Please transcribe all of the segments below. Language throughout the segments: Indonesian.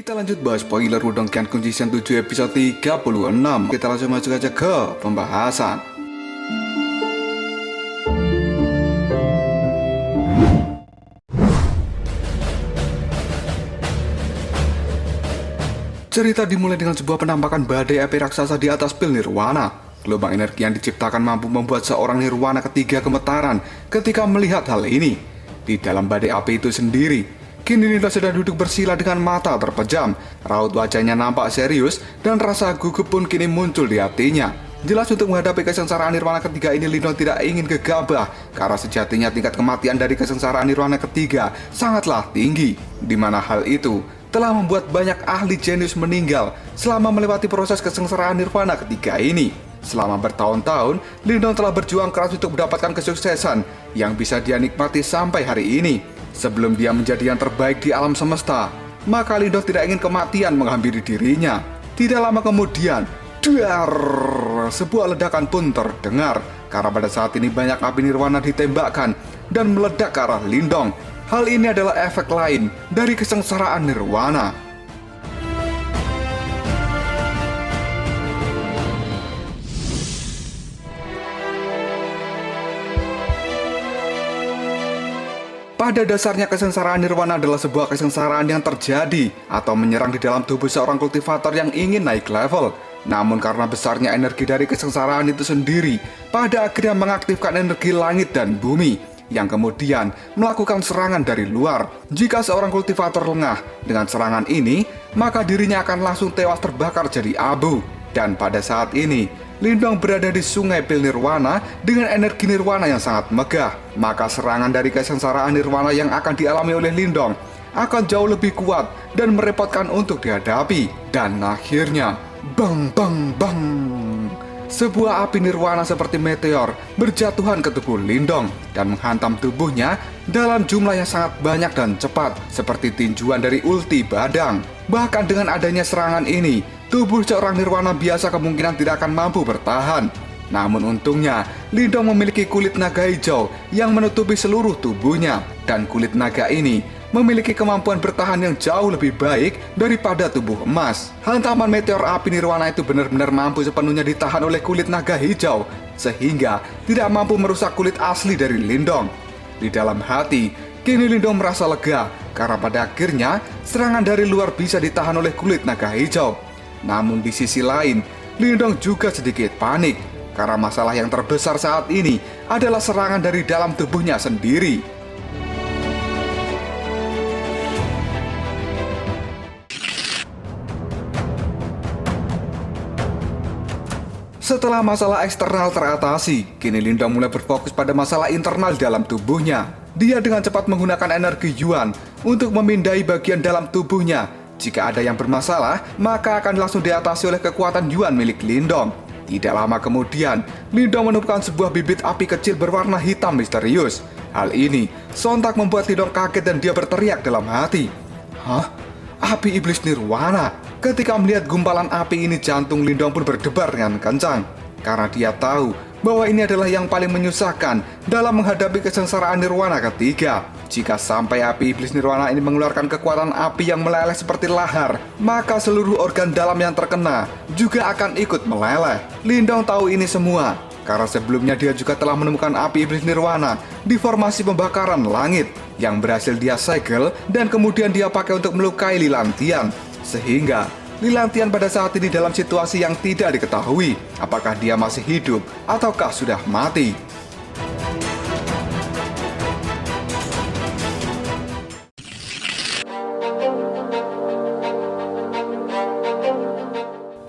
Kita lanjut bahas spoiler Wudong Qiankun Season 7 episode 36. Kita langsung masuk aja ke pembahasan. Cerita dimulai dengan sebuah penampakan badai api raksasa di atas pil nirwana. Gelombang energi yang diciptakan mampu membuat seorang nirwana ketiga gemetaran ketika melihat hal ini. Di dalam badai api itu sendiri, kini Linda sedang duduk bersila dengan mata terpejam. Raut wajahnya nampak serius dan rasa gugup pun kini muncul di hatinya. Jelas untuk menghadapi kesengsaraan nirwana ketiga ini, Linda tidak ingin gegabah karena sejatinya tingkat kematian dari kesengsaraan nirwana ketiga sangatlah tinggi, di mana hal itu telah membuat banyak ahli jenius meninggal selama melewati proses kesengsaraan nirwana ketiga ini. Selama bertahun-tahun, Lindong telah berjuang keras untuk mendapatkan kesuksesan yang bisa dia nikmati sampai hari ini. Sebelum dia menjadi yang terbaik di alam semesta, maka Lindong tidak ingin kematian menghampiri dirinya. Tidak lama kemudian, dar, sebuah ledakan pun terdengar karena pada saat ini banyak api nirwana ditembakkan dan meledak ke arah Lindong. Hal ini adalah efek lain dari kesengsaraan nirwana. Pada dasarnya kesengsaraan nirwana adalah sebuah kesengsaraan yang terjadi atau menyerang di dalam tubuh seorang kultivator yang ingin naik level. Namun karena besarnya energi dari kesengsaraan itu sendiri, pada akhirnya mengaktifkan energi langit dan bumi yang kemudian melakukan serangan dari luar. Jika seorang kultivator lengah dengan serangan ini, maka dirinya akan langsung tewas terbakar jadi abu. Dan pada saat ini, Lindong berada di sungai pil nirwana dengan energi nirwana yang sangat megah. Maka serangan dari kesengsaraan nirwana yang akan dialami oleh Lindong akan jauh lebih kuat dan merepotkan untuk dihadapi. Dan akhirnya, bang bang bang, sebuah api nirwana seperti meteor berjatuhan ke tubuh Lindong dan menghantam tubuhnya dalam jumlah yang sangat banyak dan cepat, seperti tinjuan dari ulti badang. Bahkan dengan adanya serangan ini, tubuh seorang nirwana biasa kemungkinan tidak akan mampu bertahan. Namun untungnya, Lindong memiliki kulit naga hijau yang menutupi seluruh tubuhnya. Dan kulit naga ini memiliki kemampuan bertahan yang jauh lebih baik daripada tubuh emas. Hantaman meteor api nirwana itu benar-benar mampu sepenuhnya ditahan oleh kulit naga hijau, sehingga tidak mampu merusak kulit asli dari Lindong. Di dalam hati, kini Lindong merasa lega karena pada akhirnya serangan dari luar bisa ditahan oleh kulit naga hijau. Namun di sisi lain, Lindong juga sedikit panik karena masalah yang terbesar saat ini adalah serangan dari dalam tubuhnya sendiri. Setelah masalah eksternal teratasi, kini Lindong mulai berfokus pada masalah internal dalam tubuhnya. Dia dengan cepat menggunakan energi Yuan untuk memindahi bagian dalam tubuhnya. Jika ada yang bermasalah, maka akan langsung diatasi oleh kekuatan Yuan milik Lindong. Tidak lama kemudian, Lindong menemukan sebuah bibit api kecil berwarna hitam misterius. Hal ini sontak membuat Lindong kaget dan dia berteriak dalam hati, "Hah? Api iblis nirwana?" Ketika melihat gumpalan api ini, jantung Lindong pun berdebar dengan kencang. Karena dia tahu bahwa ini adalah yang paling menyusahkan dalam menghadapi kesengsaraan nirwana ketiga. Jika sampai api iblis nirwana ini mengeluarkan kekuatan api yang meleleh seperti lahar, maka seluruh organ dalam yang terkena juga akan ikut meleleh. Lindong tahu ini semua karena sebelumnya dia juga telah menemukan api iblis nirwana di formasi pembakaran langit yang berhasil dia segel dan kemudian dia pakai untuk melukai Lilantian, sehingga Lilantian pada saat ini dalam situasi yang tidak diketahui apakah dia masih hidup ataukah sudah mati.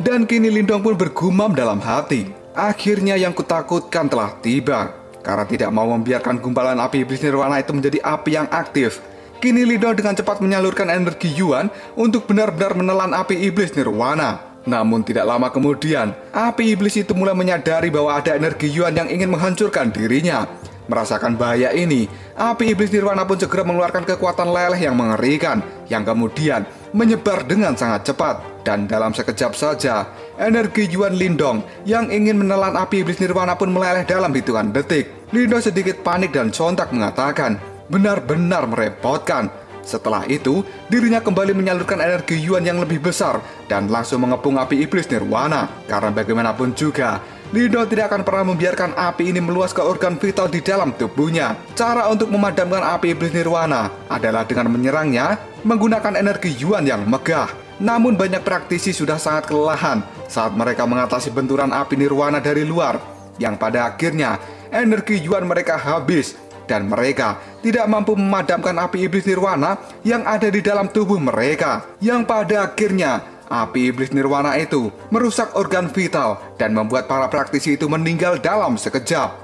Dan kini Lindong pun bergumam dalam hati, akhirnya yang kutakutkan telah tiba. Karena tidak mau membiarkan gumpalan api iblis nirwana itu menjadi api yang aktif, kini Lindong dengan cepat menyalurkan energi Yuan untuk benar-benar menelan api iblis nirwana. Namun tidak lama kemudian, api iblis itu mulai menyadari bahwa ada energi Yuan yang ingin menghancurkan dirinya. Merasakan bahaya ini, api iblis nirwana pun segera mengeluarkan kekuatan leleh yang mengerikan, yang kemudian menyebar dengan sangat cepat. Dan dalam sekejap saja, energi Yuan Lindong yang ingin menelan api iblis nirwana pun meleleh dalam hitungan detik. Lindong sedikit panik dan sontak mengatakan, "Benar-benar merepotkan. Setelah itu, dirinya kembali menyalurkan energi Yuan yang lebih besar dan langsung mengepung api iblis nirwana. Karena bagaimanapun juga, Lindong tidak akan pernah membiarkan api ini meluas ke organ vital di dalam tubuhnya. Cara untuk memadamkan api iblis nirwana adalah dengan menyerangnya menggunakan energi Yuan yang megah. Namun banyak praktisi sudah sangat kelelahan saat mereka mengatasi benturan api nirwana dari luar, yang pada akhirnya energi Yuan mereka habis dan mereka tidak mampu memadamkan api iblis nirwana yang ada di dalam tubuh mereka, yang pada akhirnya api iblis nirwana itu merusak organ vital dan membuat para praktisi itu meninggal dalam sekejap.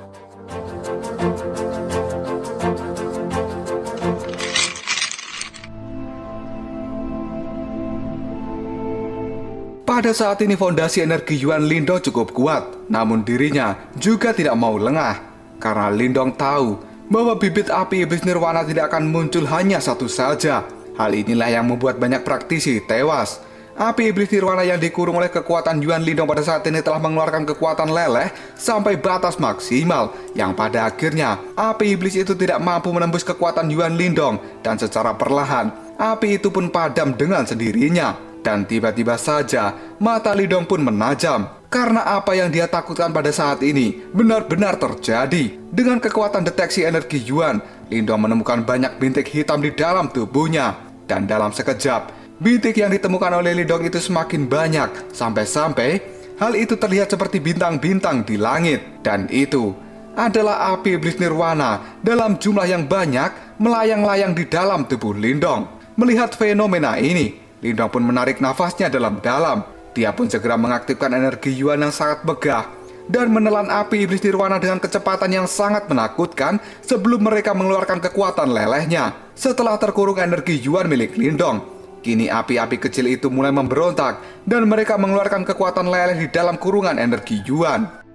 Pada saat ini fondasi energi Yuan Lindong cukup kuat, namun dirinya juga tidak mau lengah. Karena Lindong tahu bahwa bibit api iblis nirwana tidak akan muncul hanya satu saja. Hal inilah yang membuat banyak praktisi tewas. Api iblis nirwana yang dikurung oleh kekuatan Yuan Lindong pada saat ini telah mengeluarkan kekuatan leleh sampai batas maksimal, yang pada akhirnya api iblis itu tidak mampu menembus kekuatan Yuan Lindong, dan secara perlahan api itu pun padam dengan sendirinya. Dan tiba-tiba saja mata Lindong pun menajam, karena apa yang dia takutkan pada saat ini benar-benar terjadi. Dengan kekuatan deteksi energi Yuan, Lindong menemukan banyak bintik hitam di dalam tubuhnya. Dan dalam sekejap, bintik yang ditemukan oleh Lindong itu semakin banyak, sampai-sampai hal itu terlihat seperti bintang-bintang di langit. Dan itu adalah api iblis nirwana dalam jumlah yang banyak melayang-layang di dalam tubuh Lindong. Melihat fenomena ini, Lindong pun menarik nafasnya dalam-dalam. Dia pun segera mengaktifkan energi Yuan yang sangat megah dan menelan api iblis nirwana dengan kecepatan yang sangat menakutkan sebelum mereka mengeluarkan kekuatan lelehnya. Setelah terkurung energi Yuan milik Lindong, kini api-api kecil itu mulai memberontak dan mereka mengeluarkan kekuatan leleh di dalam kurungan energi Yuan.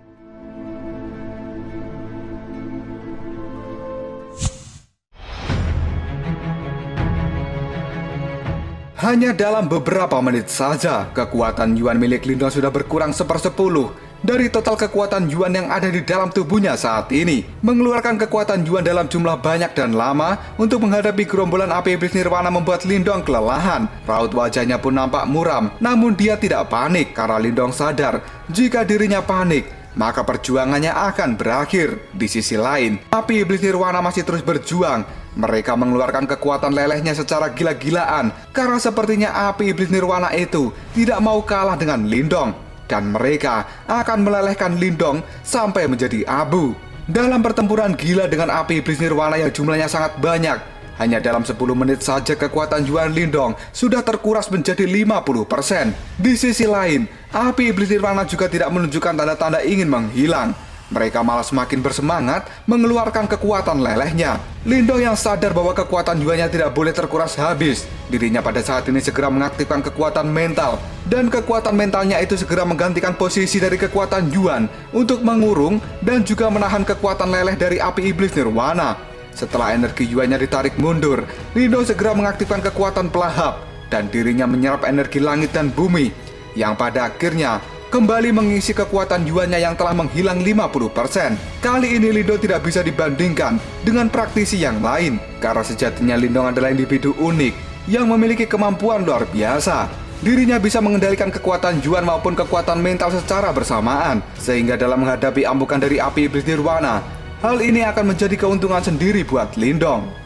Hanya dalam beberapa menit saja, kekuatan Yuan milik Lindong sudah berkurang 1/10 dari total kekuatan Yuan yang ada di dalam tubuhnya saat ini. Mengeluarkan kekuatan Yuan dalam jumlah banyak dan lama untuk menghadapi gerombolan api iblis nirwana membuat Lindong kelelahan. Raut wajahnya pun nampak muram, namun dia tidak panik karena Lindong sadar jika dirinya panik, maka perjuangannya akan berakhir. Di sisi lain, api iblis nirwana masih terus berjuang. Mereka mengeluarkan kekuatan lelehnya secara gila-gilaan karena sepertinya api iblis nirwana itu tidak mau kalah dengan Lindong, dan mereka akan melelehkan Lindong sampai menjadi abu. Dalam pertempuran gila dengan api iblis nirwana yang jumlahnya sangat banyak, hanya dalam 10 menit saja kekuatan Yuan Lindong sudah terkuras menjadi 50%. Di sisi lain, api iblis nirwana juga tidak menunjukkan tanda-tanda ingin menghilang. Mereka malah semakin bersemangat mengeluarkan kekuatan lelehnya. Lindong yang sadar bahwa kekuatan Yuannya tidak boleh terkuras habis, dirinya pada saat ini segera mengaktifkan kekuatan mental. Dan kekuatan mentalnya itu segera menggantikan posisi dari kekuatan Yuan untuk mengurung dan juga menahan kekuatan leleh dari api iblis nirwana. Setelah energi Yuannya ditarik mundur, Lindong segera mengaktifkan kekuatan pelahap dan dirinya menyerap energi langit dan bumi, yang pada akhirnya kembali mengisi kekuatan Yuannya yang telah menghilang 50%. Kali ini Lindong tidak bisa dibandingkan dengan praktisi yang lain, karena sejatinya Lindong adalah individu unik yang memiliki kemampuan luar biasa. Dirinya bisa mengendalikan kekuatan Yuan maupun kekuatan mental secara bersamaan, sehingga dalam menghadapi ambukan dari api iblis nirwana, hal ini akan menjadi keuntungan sendiri buat Lindong.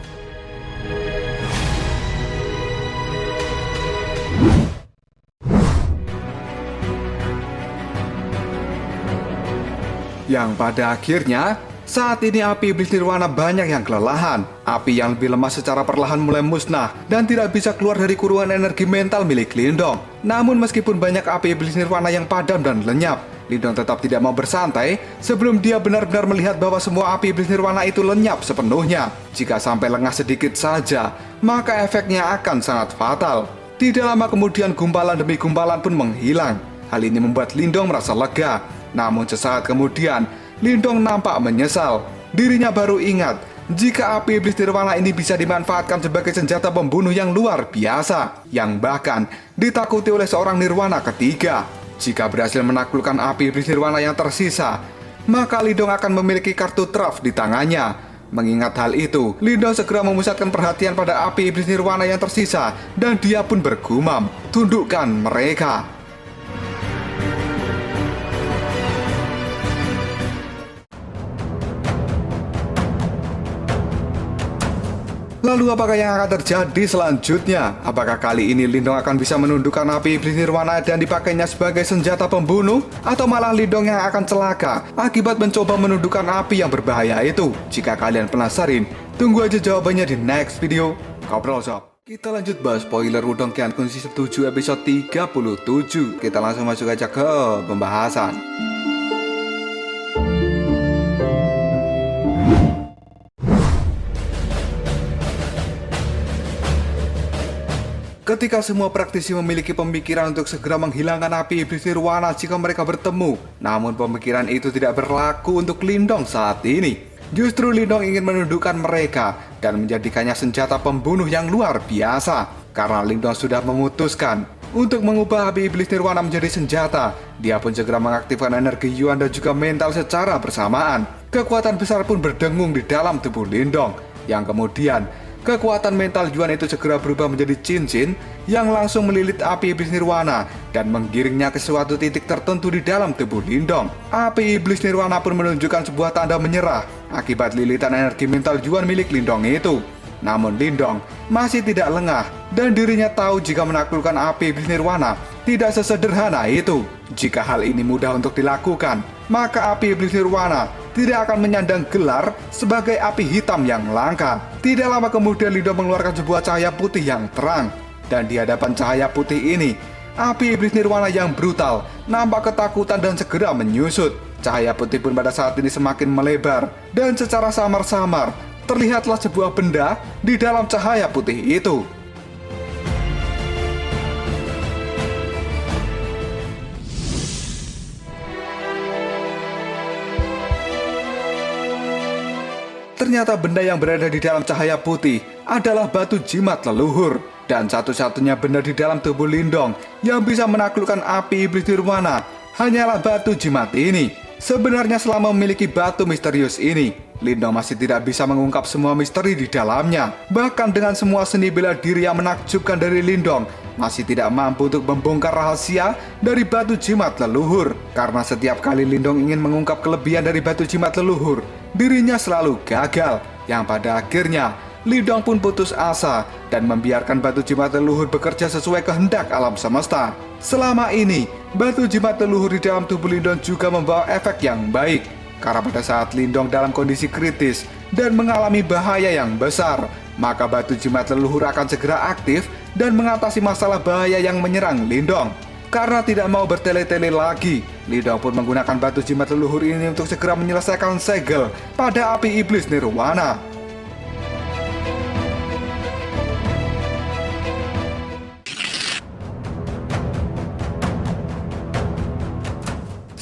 Yang pada akhirnya, saat ini api iblis nirwana banyak yang kelelahan. Api yang lebih lemah secara perlahan mulai musnah dan tidak bisa keluar dari kurungan energi mental milik Lindong. Namun meskipun banyak api iblis nirwana yang padam dan lenyap, Lindong tetap tidak mau bersantai sebelum dia benar-benar melihat bahwa semua api iblis nirwana itu lenyap sepenuhnya. Jika sampai lengah sedikit saja, maka efeknya akan sangat fatal. Tidak lama kemudian gumpalan demi gumpalan pun menghilang. Hal ini membuat Lindong merasa lega. Namun sesaat kemudian, Lindong nampak menyesal. Dirinya baru ingat jika api iblis nirwana ini bisa dimanfaatkan sebagai senjata pembunuh yang luar biasa, yang bahkan ditakuti oleh seorang nirwana ketiga. Jika berhasil menaklukkan api iblis nirwana yang tersisa, maka Lindong akan memiliki kartu truf di tangannya. Mengingat hal itu, Lindong segera memusatkan perhatian pada api iblis nirwana yang tersisa dan dia pun bergumam, "Tundukkan mereka." Lalu apakah yang akan terjadi selanjutnya? Apakah kali ini Lindong akan bisa menundukkan api iblis nirwana dan dipakainya sebagai senjata pembunuh? Atau malah Lindong yang akan celaka akibat mencoba menundukkan api yang berbahaya itu? Jika kalian penasaran, tunggu aja jawabannya di next video. Ngobrol sob. Kita lanjut bahas spoiler Wudong Qiankun Season 7 episode 37. Kita langsung masuk aja ke pembahasan. Ketika semua praktisi memiliki pemikiran untuk segera menghilangkan api iblis nirwana jika mereka bertemu, namun pemikiran itu tidak berlaku untuk Lindong saat ini. Justru Lindong ingin menundukkan mereka dan menjadikannya senjata pembunuh yang luar biasa. Karena Lindong sudah memutuskan untuk mengubah api iblis nirwana menjadi senjata, dia pun segera mengaktifkan energi Yuan dan juga mental secara bersamaan. Kekuatan besar pun berdengung di dalam tubuh Lindong, yang kemudian kekuatan mental Yuan itu segera berubah menjadi cincin yang langsung melilit api iblis nirwana dan menggiringnya ke suatu titik tertentu di dalam tubuh Lindong. Api iblis nirwana pun menunjukkan sebuah tanda menyerah akibat lilitan energi mental Yuan milik Lindong itu. Namun Lindong masih tidak lengah dan dirinya tahu jika menaklukkan api iblis nirwana tidak sesederhana itu. Jika hal ini mudah untuk dilakukan, maka api iblis nirwana tidak akan menyandang gelar sebagai api hitam yang langka. Tidak lama kemudian Lindong mengeluarkan sebuah cahaya putih yang terang. Dan di hadapan cahaya putih ini, api iblis nirwana yang brutal nampak ketakutan dan segera menyusut. Cahaya putih pun pada saat ini semakin melebar dan secara samar-samar terlihatlah sebuah benda di dalam cahaya putih itu. Ternyata benda yang berada di dalam cahaya putih adalah batu jimat leluhur. Dan satu-satunya benda di dalam tubuh Lindong yang bisa menaklukkan api iblis nirwana hanyalah batu jimat ini. Sebenarnya selama memiliki batu misterius ini, Lindong masih tidak bisa mengungkap semua misteri di dalamnya. Bahkan dengan semua seni bela diri yang menakjubkan dari Lindong, masih tidak mampu untuk membongkar rahasia dari batu jimat leluhur. Karena setiap kali Lindong ingin mengungkap kelebihan dari batu jimat leluhur, dirinya selalu gagal. Yang pada akhirnya Lindong pun putus asa dan membiarkan batu jimat leluhur bekerja sesuai kehendak alam semesta. Selama ini, batu jimat leluhur di dalam tubuh Lindong juga membawa efek yang baik. Karena pada saat Lindong dalam kondisi kritis dan mengalami bahaya yang besar, maka batu jimat leluhur akan segera aktif dan mengatasi masalah bahaya yang menyerang Lindong. Karena tidak mau bertele-tele lagi, Lindong pun menggunakan batu jimat leluhur ini untuk segera menyelesaikan segel pada api iblis nirwana.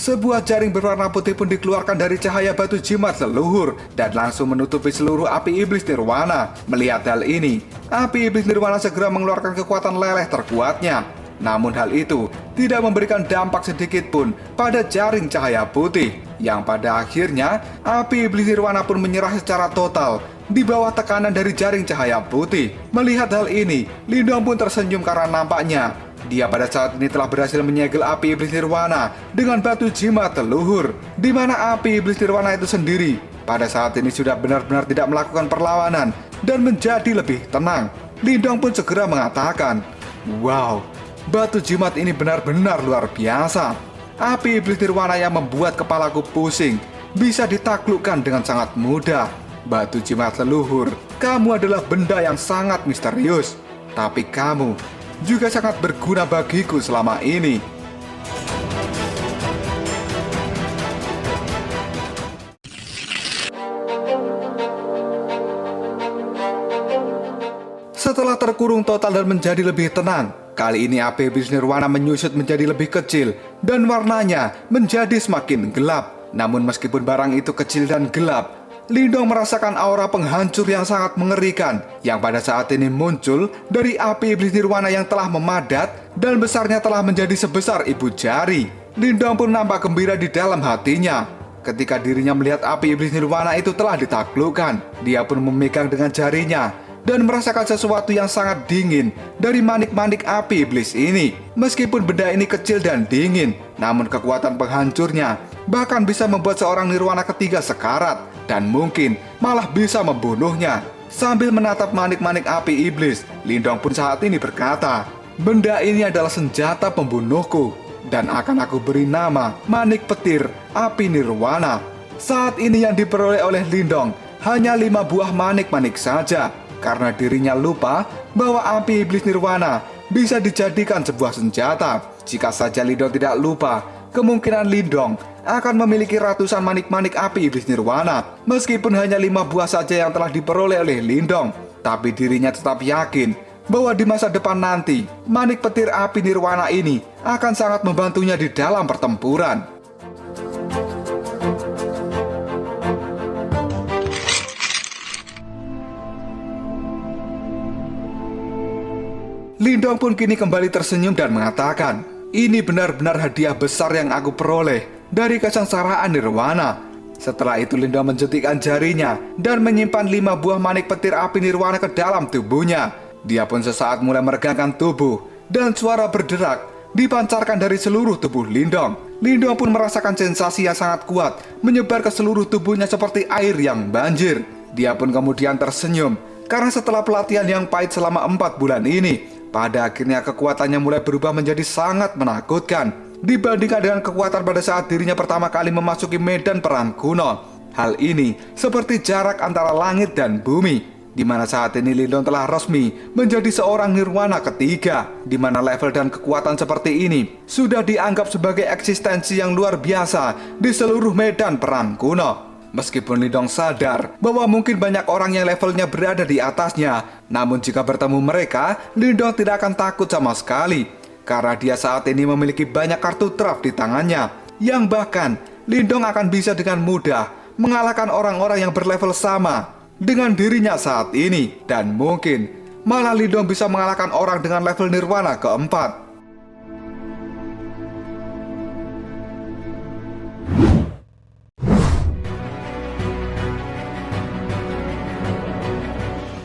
Sebuah jaring berwarna putih pun dikeluarkan dari cahaya batu jimat leluhur dan langsung menutupi seluruh api iblis nirwana. Melihat hal ini, api iblis nirwana segera mengeluarkan kekuatan leleh terkuatnya. Namun hal itu tidak memberikan dampak sedikit pun pada jaring cahaya putih, yang pada akhirnya api iblis nirwana pun menyerah secara total di bawah tekanan dari jaring cahaya putih. Melihat hal ini, Lindong pun tersenyum karena nampaknya dia pada saat ini telah berhasil menyegel api iblis nirwana dengan batu jimat leluhur, di mana api iblis nirwana itu sendiri pada saat ini sudah benar-benar tidak melakukan perlawanan dan menjadi lebih tenang. Lindong pun segera mengatakan, "Wow, batu jimat ini benar-benar luar biasa. Api iblis nirwana yang membuat kepalaku pusing bisa ditaklukkan dengan sangat mudah. Batu jimat leluhur, kamu adalah benda yang sangat misterius, tapi kamu juga sangat berguna bagiku selama ini." Setelah terkurung total dan menjadi lebih tenang, kali ini api iblis nirwana menyusut menjadi lebih kecil dan warnanya menjadi semakin gelap. Namun meskipun barang itu kecil dan gelap, Lindong merasakan aura penghancur yang sangat mengerikan yang pada saat ini muncul dari api iblis nirwana yang telah memadat dan besarnya telah menjadi sebesar ibu jari. Lindong pun nampak gembira di dalam hatinya Ketika dirinya melihat api iblis nirwana itu telah ditaklukkan, dia pun memegang dengan jarinya dan merasakan sesuatu yang sangat dingin dari manik-manik api iblis ini. Meskipun benda ini kecil dan dingin, namun kekuatan penghancurnya bahkan bisa membuat seorang nirwana ketiga sekarat dan mungkin malah bisa membunuhnya. Sambil menatap manik-manik api iblis, Lindong pun saat ini berkata, "Benda ini adalah senjata pembunuhku dan akan aku beri nama manik petir api nirwana." Saat ini yang diperoleh oleh Lindong hanya 5 buah manik-manik saja, karena dirinya lupa bahwa api iblis nirwana bisa dijadikan sebuah senjata. Jika saja Lindong tidak lupa, kemungkinan Lindong akan memiliki ratusan manik-manik api iblis nirwana. Meskipun hanya 5 buah saja yang telah diperoleh oleh Lindong, tapi dirinya tetap yakin bahwa di masa depan nanti, manik petir api nirwana ini akan sangat membantunya di dalam pertempuran. Lindong pun kini kembali tersenyum dan mengatakan, "Ini benar-benar hadiah besar yang aku peroleh dari kesengsaraan nirwana." Setelah itu Lindong menjentikkan jarinya dan menyimpan 5 buah manik petir api nirwana ke dalam tubuhnya. Dia pun sesaat mulai meregangkan tubuh dan suara berderak dipancarkan dari seluruh tubuh Lindong. Lindong pun merasakan sensasi yang sangat kuat menyebar ke seluruh tubuhnya seperti air yang banjir. Dia pun kemudian tersenyum karena setelah pelatihan yang pahit selama 4 bulan ini, pada akhirnya kekuatannya mulai berubah menjadi sangat menakutkan dibandingkan dengan kekuatan pada saat dirinya pertama kali memasuki medan perang kuno. Hal ini seperti jarak antara langit dan bumi, di mana saat ini Lindong telah resmi menjadi seorang nirwana ketiga, di mana level dan kekuatan seperti ini sudah dianggap sebagai eksistensi yang luar biasa di seluruh medan perang kuno. Meskipun Lindong sadar bahwa mungkin banyak orang yang levelnya berada di atasnya, namun jika bertemu mereka, Lindong tidak akan takut sama sekali, karena dia saat ini memiliki banyak kartu traf di tangannya, yang bahkan Lindong akan bisa dengan mudah mengalahkan orang-orang yang berlevel sama dengan dirinya saat ini, dan mungkin malah Lindong bisa mengalahkan orang dengan level nirwana keempat.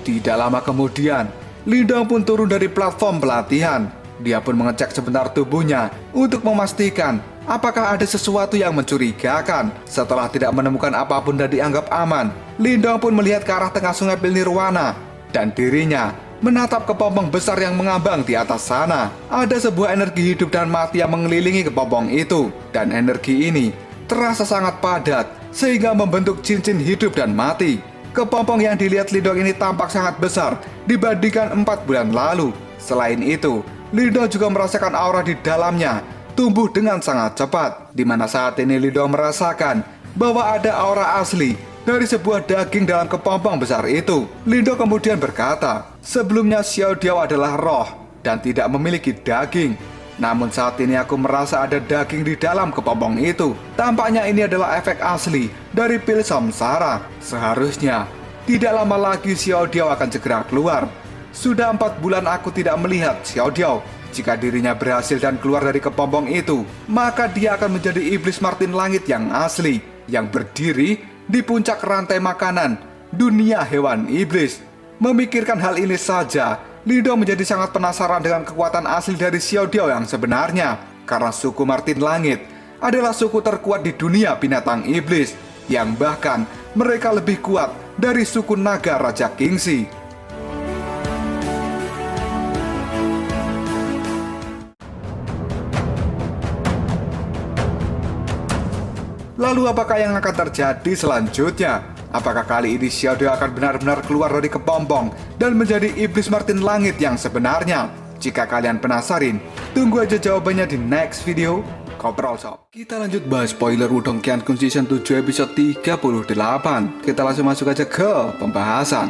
Tidak lama kemudian, Lindong pun turun dari platform pelatihan. Dia pun mengecek sebentar tubuhnya untuk memastikan apakah ada sesuatu yang mencurigakan. Setelah tidak menemukan apapun dan dianggap aman, Lindong pun melihat ke arah tengah sungai pil nirwana dan dirinya menatap kepompong besar yang mengambang di atas sana. Ada sebuah energi hidup dan mati yang mengelilingi kepompong itu, dan energi ini terasa sangat padat sehingga membentuk cincin hidup dan mati. Kepompong yang dilihat Lindong ini tampak sangat besar dibandingkan 4 bulan lalu. Selain itu, Lindong juga merasakan aura di dalamnya tumbuh dengan sangat cepat, di mana saat ini Lindong merasakan bahwa ada aura asli dari sebuah daging dalam kepompong besar itu. Lindong kemudian berkata, "Sebelumnya Xiao Diao adalah roh dan tidak memiliki daging. Namun saat ini aku merasa ada daging di dalam kepompong itu. Tampaknya ini adalah efek asli dari pil samsara. Seharusnya tidak lama lagi Xiao Diao akan segera keluar. Sudah 4 bulan aku tidak melihat Xiao Diao. Jika dirinya berhasil dan keluar dari kepompong itu, maka dia akan menjadi iblis Martin Langit yang asli, yang berdiri di puncak rantai makanan dunia hewan iblis." Memikirkan hal ini saja, Lindong menjadi sangat penasaran dengan kekuatan asli dari Xiao Diao yang sebenarnya, karena suku Martin Langit adalah suku terkuat di dunia binatang iblis, yang bahkan mereka lebih kuat dari suku naga Raja Kingxi. Lalu apakah yang akan terjadi selanjutnya? Apakah kali ini Xiao Diao akan benar-benar keluar dari kepompong dan menjadi iblis Martin Langit yang sebenarnya? Jika kalian penasaran, tunggu aja jawabannya di next video. Koprol Shop. Kita lanjut bahas spoiler Wudong Qiankun Season 7 episode 38. Kita langsung masuk aja ke pembahasan.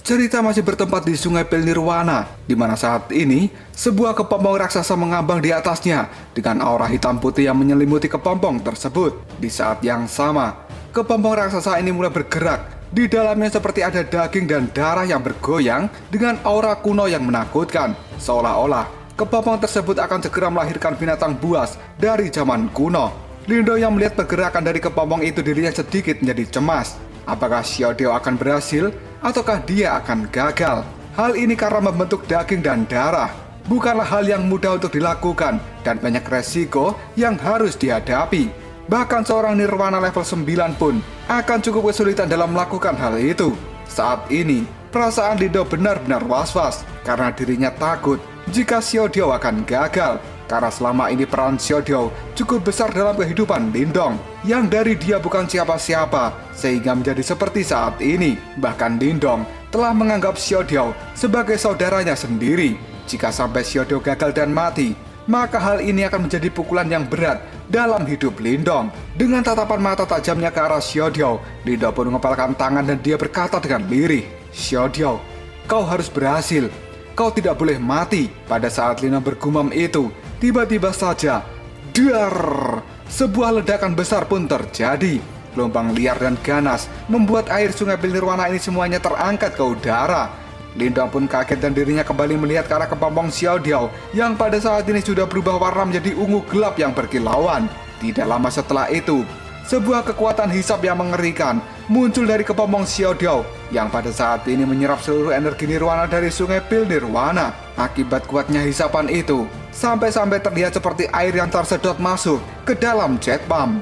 Cerita masih bertempat di Sungai Pil Nirwana, di mana saat ini sebuah kepompong raksasa mengambang di atasnya dengan aura hitam putih yang menyelimuti kepompong tersebut. Di saat yang sama, kepompong raksasa ini mulai bergerak Di dalamnya seperti ada daging dan darah yang bergoyang dengan aura kuno yang menakutkan. Seolah-olah kepompong tersebut akan segera melahirkan binatang buas dari zaman kuno. Lindong yang melihat pergerakan dari kepompong itu dirinya sedikit menjadi cemas. Apakah Xiao Diao akan berhasil ataukah dia akan gagal? Hal ini karena membentuk daging dan darah bukanlah hal yang mudah untuk dilakukan dan banyak resiko yang harus dihadapi. Bahkan seorang nirwana level 9 pun akan cukup kesulitan dalam melakukan hal itu. Saat ini, perasaan Lindong benar-benar was-was karena dirinya takut jika Xiao Diao akan gagal. Karena selama ini peran Xiao Diao cukup besar dalam kehidupan Lindong, yang dari dia bukan siapa-siapa sehingga menjadi seperti saat ini. Bahkan Lindong telah menganggap Xiao Diao sebagai saudaranya sendiri. Jika sampai Xiao Diao gagal dan mati, maka hal ini akan menjadi pukulan yang berat dalam hidup Lindong. Dengan tatapan mata tajamnya ke arah Xiao Diao, Lindong pun mengepalkan tangan dan dia berkata dengan lirih, "Xiao Diao, kau harus berhasil. Kau tidak boleh mati." Pada saat Lindong bergumam itu, tiba-tiba saja, dar! Sebuah ledakan besar pun terjadi. Gelombang liar dan ganas membuat air sungai Pil Nirwana ini semuanya terangkat ke udara. Lindong pun kaget dan dirinya kembali melihat ke arah kepompong Xiao Diao yang pada saat ini sudah berubah warna menjadi ungu gelap yang berkilauan. Tidak lama setelah itu, sebuah kekuatan hisap yang mengerikan muncul dari kepompong Xiao Diao yang pada saat ini menyerap seluruh energi nirwana dari sungai Pil Nirwana. Akibat kuatnya hisapan itu, sampai-sampai terlihat seperti air yang tersedot masuk ke dalam jet pump.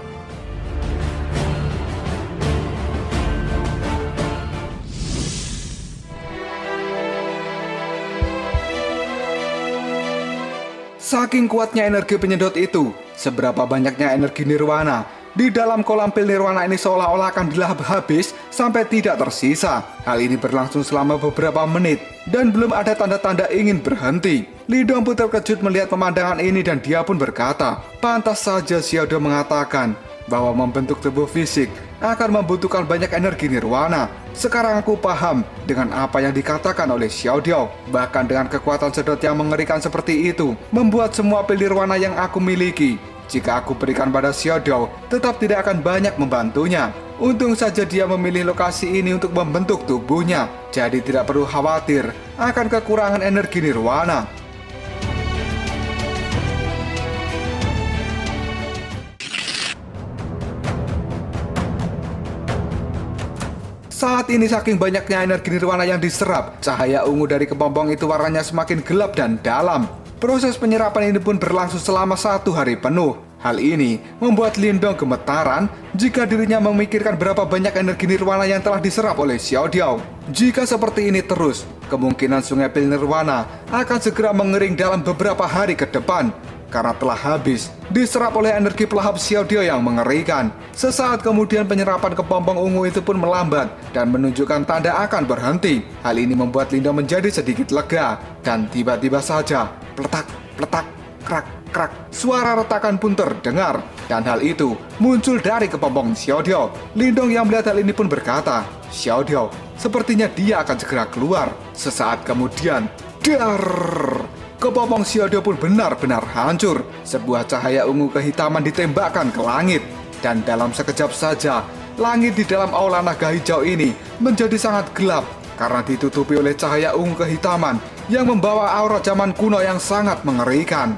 Saking kuatnya energi penyedot itu, seberapa banyaknya energi nirwana di dalam kolam pil nirwana ini seolah-olah akan dilahap habis sampai tidak tersisa. Hal ini berlangsung selama beberapa menit dan belum ada tanda-tanda ingin berhenti. Lindong pun terkejut melihat pemandangan ini dan dia pun berkata, pantas saja Xiao Diao mengatakan bahwa membentuk tubuh fisik akan membutuhkan banyak energi nirwana. Sekarang aku paham dengan apa yang dikatakan oleh Xiao Diao. Bahkan dengan kekuatan sedot yang mengerikan seperti itu, membuat semua pil nirwana yang aku miliki, jika aku berikan pada Xiao Diao, tetap tidak akan banyak membantunya. Untung saja dia memilih lokasi ini untuk membentuk tubuhnya, jadi tidak perlu khawatir akan kekurangan energi nirwana. Saat ini saking banyaknya energi nirwana yang diserap, cahaya ungu dari kepompong itu warnanya semakin gelap dan dalam. Proses penyerapan ini pun berlangsung selama 1 hari penuh. Hal ini membuat Lindong gemetaran jika dirinya memikirkan berapa banyak energi nirwana yang telah diserap oleh Xiao Diao. Jika seperti ini terus, kemungkinan sungai Pil Nirwana akan segera mengering dalam beberapa hari ke depan, karena telah habis diserap oleh energi pelahap Xiao Diao yang mengerikan. Sesaat kemudian penyerapan kepompong ungu itu pun melambat dan menunjukkan tanda akan berhenti. Hal ini membuat Lindong menjadi sedikit lega dan tiba-tiba saja pletak, pletak, krak, krak, suara retakan pun terdengar dan hal itu muncul dari kepompong Xiao Diao. Lindong yang melihat hal ini pun berkata, Xiao Diao, sepertinya dia akan segera keluar. Sesaat kemudian, dar! Kepompong Xiao Diao pun benar-benar hancur. Sebuah cahaya ungu kehitaman ditembakkan ke langit. Dan dalam sekejap saja, langit di dalam aula naga hijau ini menjadi sangat gelap karena ditutupi oleh cahaya ungu kehitaman yang membawa aura zaman kuno yang sangat mengerikan.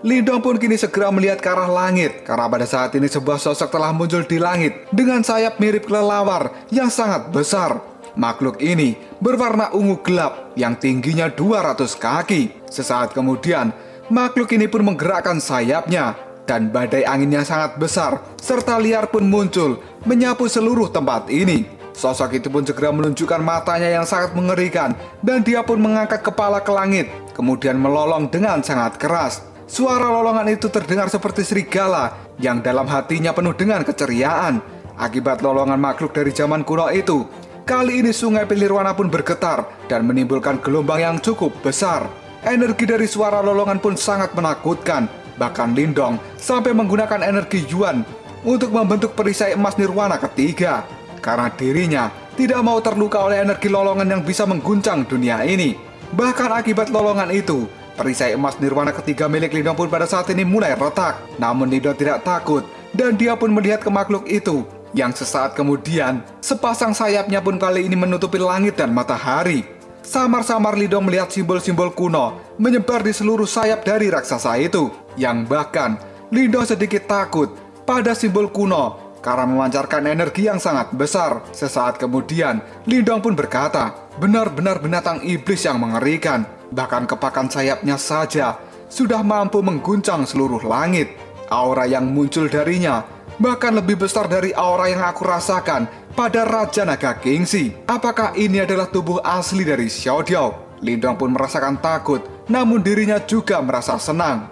Lindong pun kini segera melihat ke arah langit, karena pada saat ini sebuah sosok telah muncul di langit dengan sayap mirip kelelawar yang sangat besar. Makhluk ini berwarna ungu gelap yang tingginya 200 kaki. Sesaat kemudian, makhluk ini pun menggerakkan sayapnya dan badai angin yang sangat besar serta liar pun muncul menyapu seluruh tempat ini. Sosok itu pun segera menunjukkan matanya yang sangat mengerikan dan dia pun mengangkat kepala ke langit, kemudian melolong dengan sangat keras. Suara lolongan itu terdengar seperti serigala yang dalam hatinya penuh dengan keceriaan. Akibat lolongan makhluk dari zaman kuno itu, kali ini sungai Pil Nirwana pun bergetar dan menimbulkan gelombang yang cukup besar. Energi dari suara lolongan pun sangat menakutkan. Bahkan Lindong sampai menggunakan energi Yuan untuk membentuk perisai emas Nirwana ketiga, karena dirinya tidak mau terluka oleh energi lolongan yang bisa mengguncang dunia ini. Bahkan akibat lolongan itu, Perisai emas nirwana ketiga milik Lindong pun pada saat ini mulai retak. Namun Lindong tidak takut, dan dia pun melihat ke makhluk itu, yang sesaat kemudian sepasang sayapnya pun kali ini menutupi langit dan matahari. Samar-samar Lindong melihat simbol-simbol kuno menyebar di seluruh sayap dari raksasa itu, yang bahkan Lindong sedikit takut pada simbol kuno karena memancarkan energi yang sangat besar. Sesaat kemudian Lindong pun berkata, benar-benar binatang iblis yang mengerikan. Bahkan kepakan sayapnya saja sudah mampu mengguncang seluruh langit. Aura yang muncul darinya bahkan lebih besar dari aura yang aku rasakan pada Raja Naga Kingxi. Apakah ini adalah tubuh asli dari Xiao Diao? Lindong pun merasakan takut, namun dirinya juga merasa senang.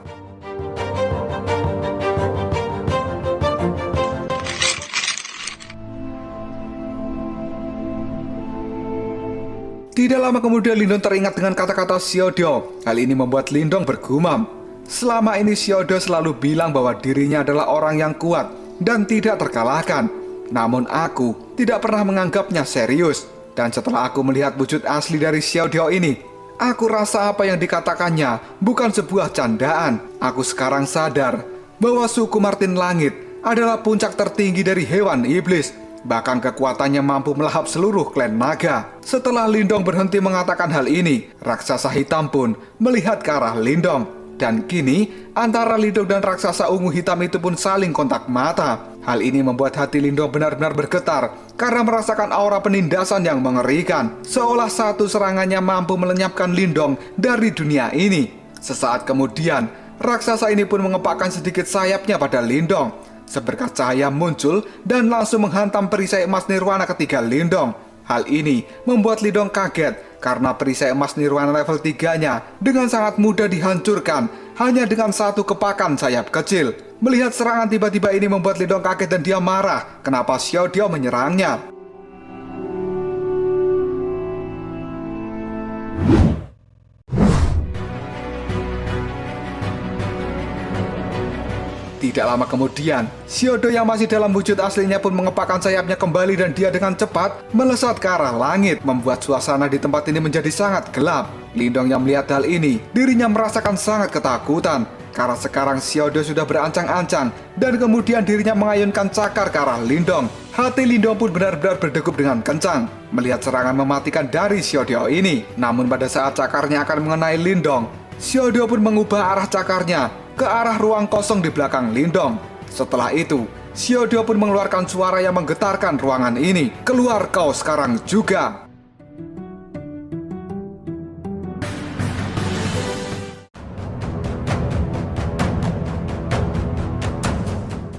Tidak lama kemudian Lindong teringat dengan kata-kata Xiao Diao. Hal ini membuat Lindong bergumam. Selama ini Xiao Diao selalu bilang bahwa dirinya adalah orang yang kuat dan tidak terkalahkan. Namun aku tidak pernah menganggapnya serius. Dan setelah aku melihat wujud asli dari Xiao Diao ini, aku rasa apa yang dikatakannya bukan sebuah candaan. Aku sekarang sadar bahwa suku Martin Langit adalah puncak tertinggi dari hewan iblis. Bahkan kekuatannya mampu melahap seluruh klan naga. Setelah Lindong berhenti mengatakan hal ini, raksasa hitam pun melihat ke arah Lindong. Dan kini, antara Lindong dan raksasa ungu hitam itu pun saling kontak mata. Hal ini membuat hati Lindong benar-benar bergetar karena merasakan aura penindasan yang mengerikan. Seolah satu serangannya mampu melenyapkan Lindong dari dunia ini. Sesaat kemudian, raksasa ini pun mengepakkan sedikit sayapnya pada Lindong. Seberkas cahaya muncul dan langsung menghantam perisai emas nirwana ketiga Lindong. Hal ini membuat Lindong kaget karena perisai emas nirwana level 3-nya dengan sangat mudah dihancurkan hanya dengan satu kepakan sayap kecil. Melihat serangan tiba-tiba ini membuat Lindong kaget dan dia marah kenapa Xiao Diao menyerangnya. Tidak lama kemudian, Xiao Diao yang masih dalam wujud aslinya pun mengepakkan sayapnya kembali dan dia dengan cepat melesat ke arah langit, membuat suasana di tempat ini menjadi sangat gelap. Lindong yang melihat hal ini, dirinya merasakan sangat ketakutan karena sekarang Xiao Diao sudah berancang-ancang dan kemudian dirinya mengayunkan cakar ke arah Lindong. Hati Lindong pun benar-benar berdegup dengan kencang melihat serangan mematikan dari Xiao Diao ini. Namun pada saat cakarnya akan mengenai Lindong, Xiao Diao pun mengubah arah cakarnya ke arah ruang kosong di belakang Lindong. Setelah itu, Xiao Diao pun mengeluarkan suara yang menggetarkan ruangan ini. Keluar kau sekarang juga.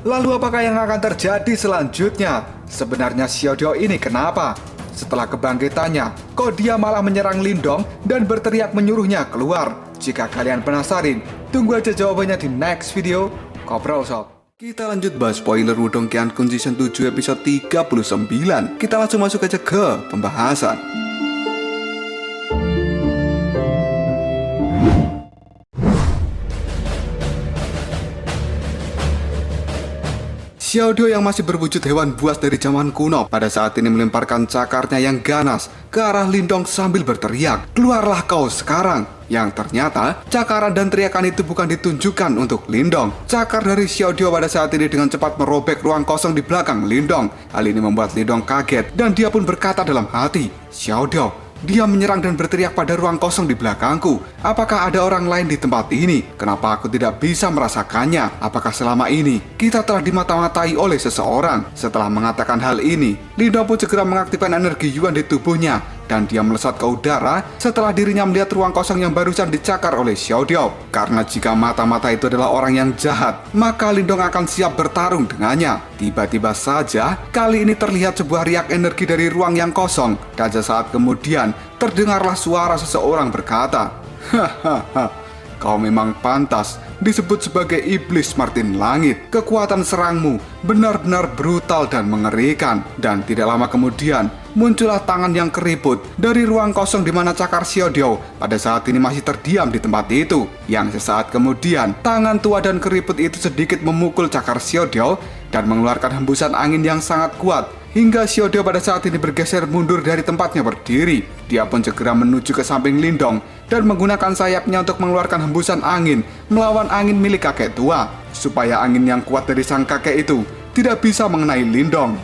Lalu apakah yang akan terjadi selanjutnya? Sebenarnya Xiao Diao ini kenapa? Setelah kebangkitannya, kok dia malah menyerang Lindong dan berteriak menyuruhnya keluar? Jika kalian penasaran, tunggu aja jawabannya di next video. Koprol Sob. Kita lanjut bahas spoiler Wudong Qiankun Season 7 episode 39. Kita langsung masuk aja ke pembahasan. Xiao Diao yang masih berwujud hewan buas dari zaman kuno pada saat ini melemparkan cakarnya yang ganas ke arah Lindong sambil berteriak, "Keluarlah kau sekarang!" Yang ternyata cakaran dan teriakan itu bukan ditunjukkan untuk Lindong. Cakar dari Xiao Diao pada saat ini dengan cepat merobek ruang kosong di belakang Lindong. Hal ini membuat Lindong kaget dan dia pun berkata dalam hati, "Xiao Diao, dia menyerang dan berteriak pada ruang kosong di belakangku. Apakah ada orang lain di tempat ini? Kenapa aku tidak bisa merasakannya? Apakah selama ini kita telah dimata-matai oleh seseorang?" Setelah mengatakan hal ini, Lindong pun segera mengaktifkan energi Yuan di tubuhnya dan dia melesat ke udara setelah dirinya melihat ruang kosong yang barusan dicakar oleh Xiao Diao. Karena jika mata-mata itu adalah orang yang jahat, maka Lindong akan siap bertarung dengannya. Tiba-tiba saja, kali ini terlihat sebuah riak energi dari ruang yang kosong, dan sesaat kemudian terdengarlah suara seseorang berkata, "Hahaha, kau memang pantas disebut sebagai iblis Martin Langit. Kekuatan serangmu benar-benar brutal dan mengerikan." Dan tidak lama kemudian, muncullah tangan yang keriput dari ruang kosong di mana cakar Xiao Diao pada saat ini masih terdiam di tempat itu. Yang sesaat kemudian, tangan tua dan keriput itu sedikit memukul cakar Xiao Diao dan mengeluarkan hembusan angin yang sangat kuat hingga Xiaodio pada saat ini bergeser mundur dari tempatnya berdiri. Dia pun segera menuju ke samping Lindong dan menggunakan sayapnya untuk mengeluarkan hembusan angin melawan angin milik kakek tua, supaya angin yang kuat dari sang kakek itu tidak bisa mengenai Lindong.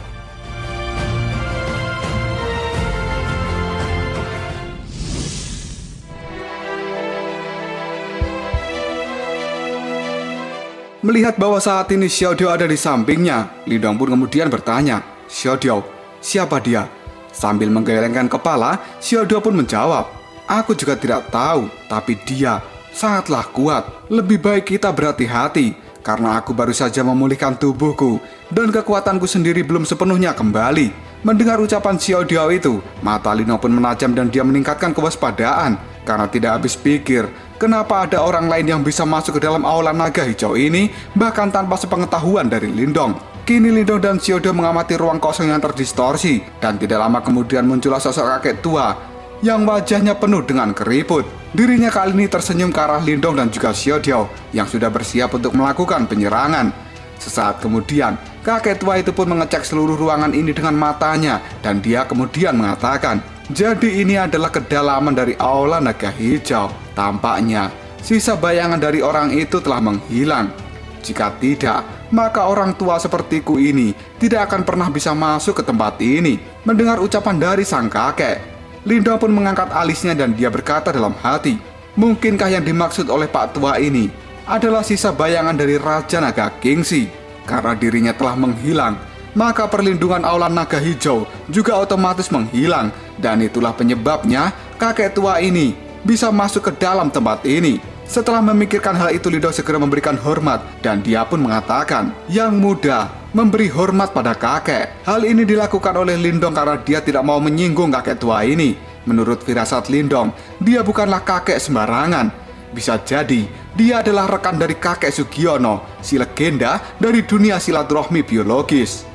Melihat bahwa saat ini Xiaodio ada di sampingnya, Lindong pun kemudian bertanya, "Xiaodio, siapa dia?" Sambil menggelengkan kepala, Xiaodio pun menjawab, "Aku juga tidak tahu, tapi dia sangatlah kuat. Lebih baik kita berhati-hati, karena aku baru saja memulihkan tubuhku, dan kekuatanku sendiri belum sepenuhnya kembali." Mendengar ucapan Xiaodio itu, mata Lindong pun menajam dan dia meningkatkan kewaspadaan, karena tidak habis pikir, kenapa ada orang lain yang bisa masuk ke dalam aula naga hijau ini, bahkan tanpa sepengetahuan dari Lindong. Kini Lindong dan Xiaodio mengamati ruang kosong yang terdistorsi, dan tidak lama kemudian muncullah sosok kakek tua yang wajahnya penuh dengan keriput. Dirinya kali ini tersenyum ke arah Lindong dan juga Xiaodio yang sudah bersiap untuk melakukan penyerangan. Sesaat kemudian, kakek tua itu pun mengecek seluruh ruangan ini dengan matanya, dan dia kemudian mengatakan, "Jadi ini adalah kedalaman dari aula naga hijau. Tampaknya sisa bayangan dari orang itu telah menghilang. Jika tidak, maka orang tua sepertiku ini tidak akan pernah bisa masuk ke tempat ini." Mendengar ucapan dari sang kakek, Lindong pun mengangkat alisnya dan dia berkata dalam hati, "Mungkinkah yang dimaksud oleh Pak Tua ini adalah sisa bayangan dari Raja Naga Kingxi? Karena dirinya telah menghilang, maka perlindungan aula naga hijau juga otomatis menghilang, dan itulah penyebabnya kakek tua ini bisa masuk ke dalam tempat ini." Setelah memikirkan hal itu, Lindong segera memberikan hormat, dan dia pun mengatakan, "Yang muda memberi hormat pada kakek." Hal ini dilakukan oleh Lindong karena dia tidak mau menyinggung kakek tua ini. Menurut firasat Lindong, dia bukanlah kakek sembarangan. Bisa jadi dia adalah rekan dari kakek Sugiono, si legenda dari dunia silaturahmi biologis.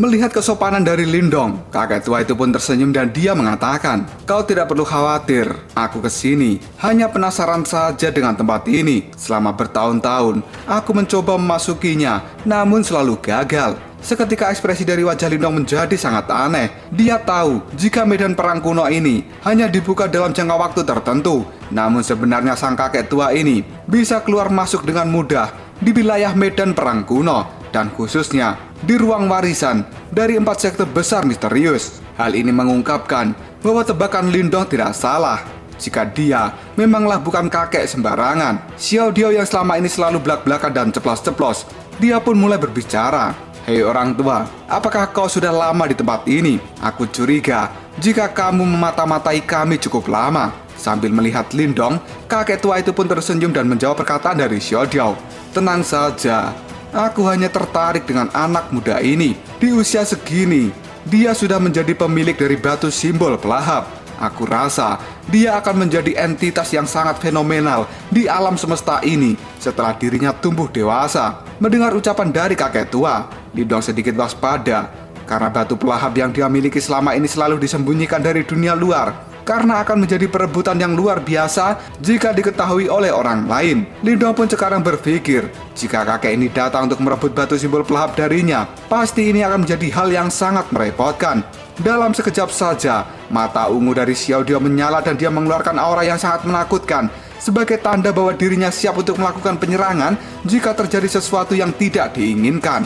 Melihat kesopanan dari Lindong, kakek tua itu pun tersenyum dan dia mengatakan, "Kau tidak perlu khawatir, aku kesini hanya penasaran saja dengan tempat ini. Selama bertahun-tahun, aku mencoba memasukinya, namun selalu gagal." Seketika ekspresi dari wajah Lindong menjadi sangat aneh. Dia tahu jika medan perang kuno ini hanya dibuka dalam jangka waktu tertentu, namun sebenarnya sang kakek tua ini bisa keluar masuk dengan mudah di wilayah medan perang kuno, dan khususnya di ruang warisan dari 4 sekte besar misterius. Hal ini mengungkapkan bahwa tebakan Lindong tidak salah. Jika dia memanglah bukan kakek sembarangan. Xiaodio yang selama ini selalu belak-belakan dan ceplos-ceplos, dia pun mulai berbicara, "Hei orang tua, apakah kau sudah lama di tempat ini? Aku curiga jika kamu memata-matai kami cukup lama." Sambil melihat Lindong, kakek tua itu pun tersenyum dan menjawab perkataan dari Xiaodio, "Tenang saja, aku hanya tertarik dengan anak muda ini. Di usia segini, dia sudah menjadi pemilik dari batu simbol pelahap. Aku rasa dia akan menjadi entitas yang sangat fenomenal di alam semesta ini setelah dirinya tumbuh dewasa." Mendengar ucapan dari kakek tua, Lindong sedikit waspada karena batu pelahap yang dia miliki selama ini selalu disembunyikan dari dunia luar, karena akan menjadi perebutan yang luar biasa jika diketahui oleh orang lain. Lindong pun sekarang berpikir, jika kakek ini datang untuk merebut batu simbol pelahap darinya, pasti ini akan menjadi hal yang sangat merepotkan. Dalam sekejap saja, mata ungu dari Xiaodio menyala dan dia mengeluarkan aura yang sangat menakutkan, sebagai tanda bahwa dirinya siap untuk melakukan penyerangan jika terjadi sesuatu yang tidak diinginkan.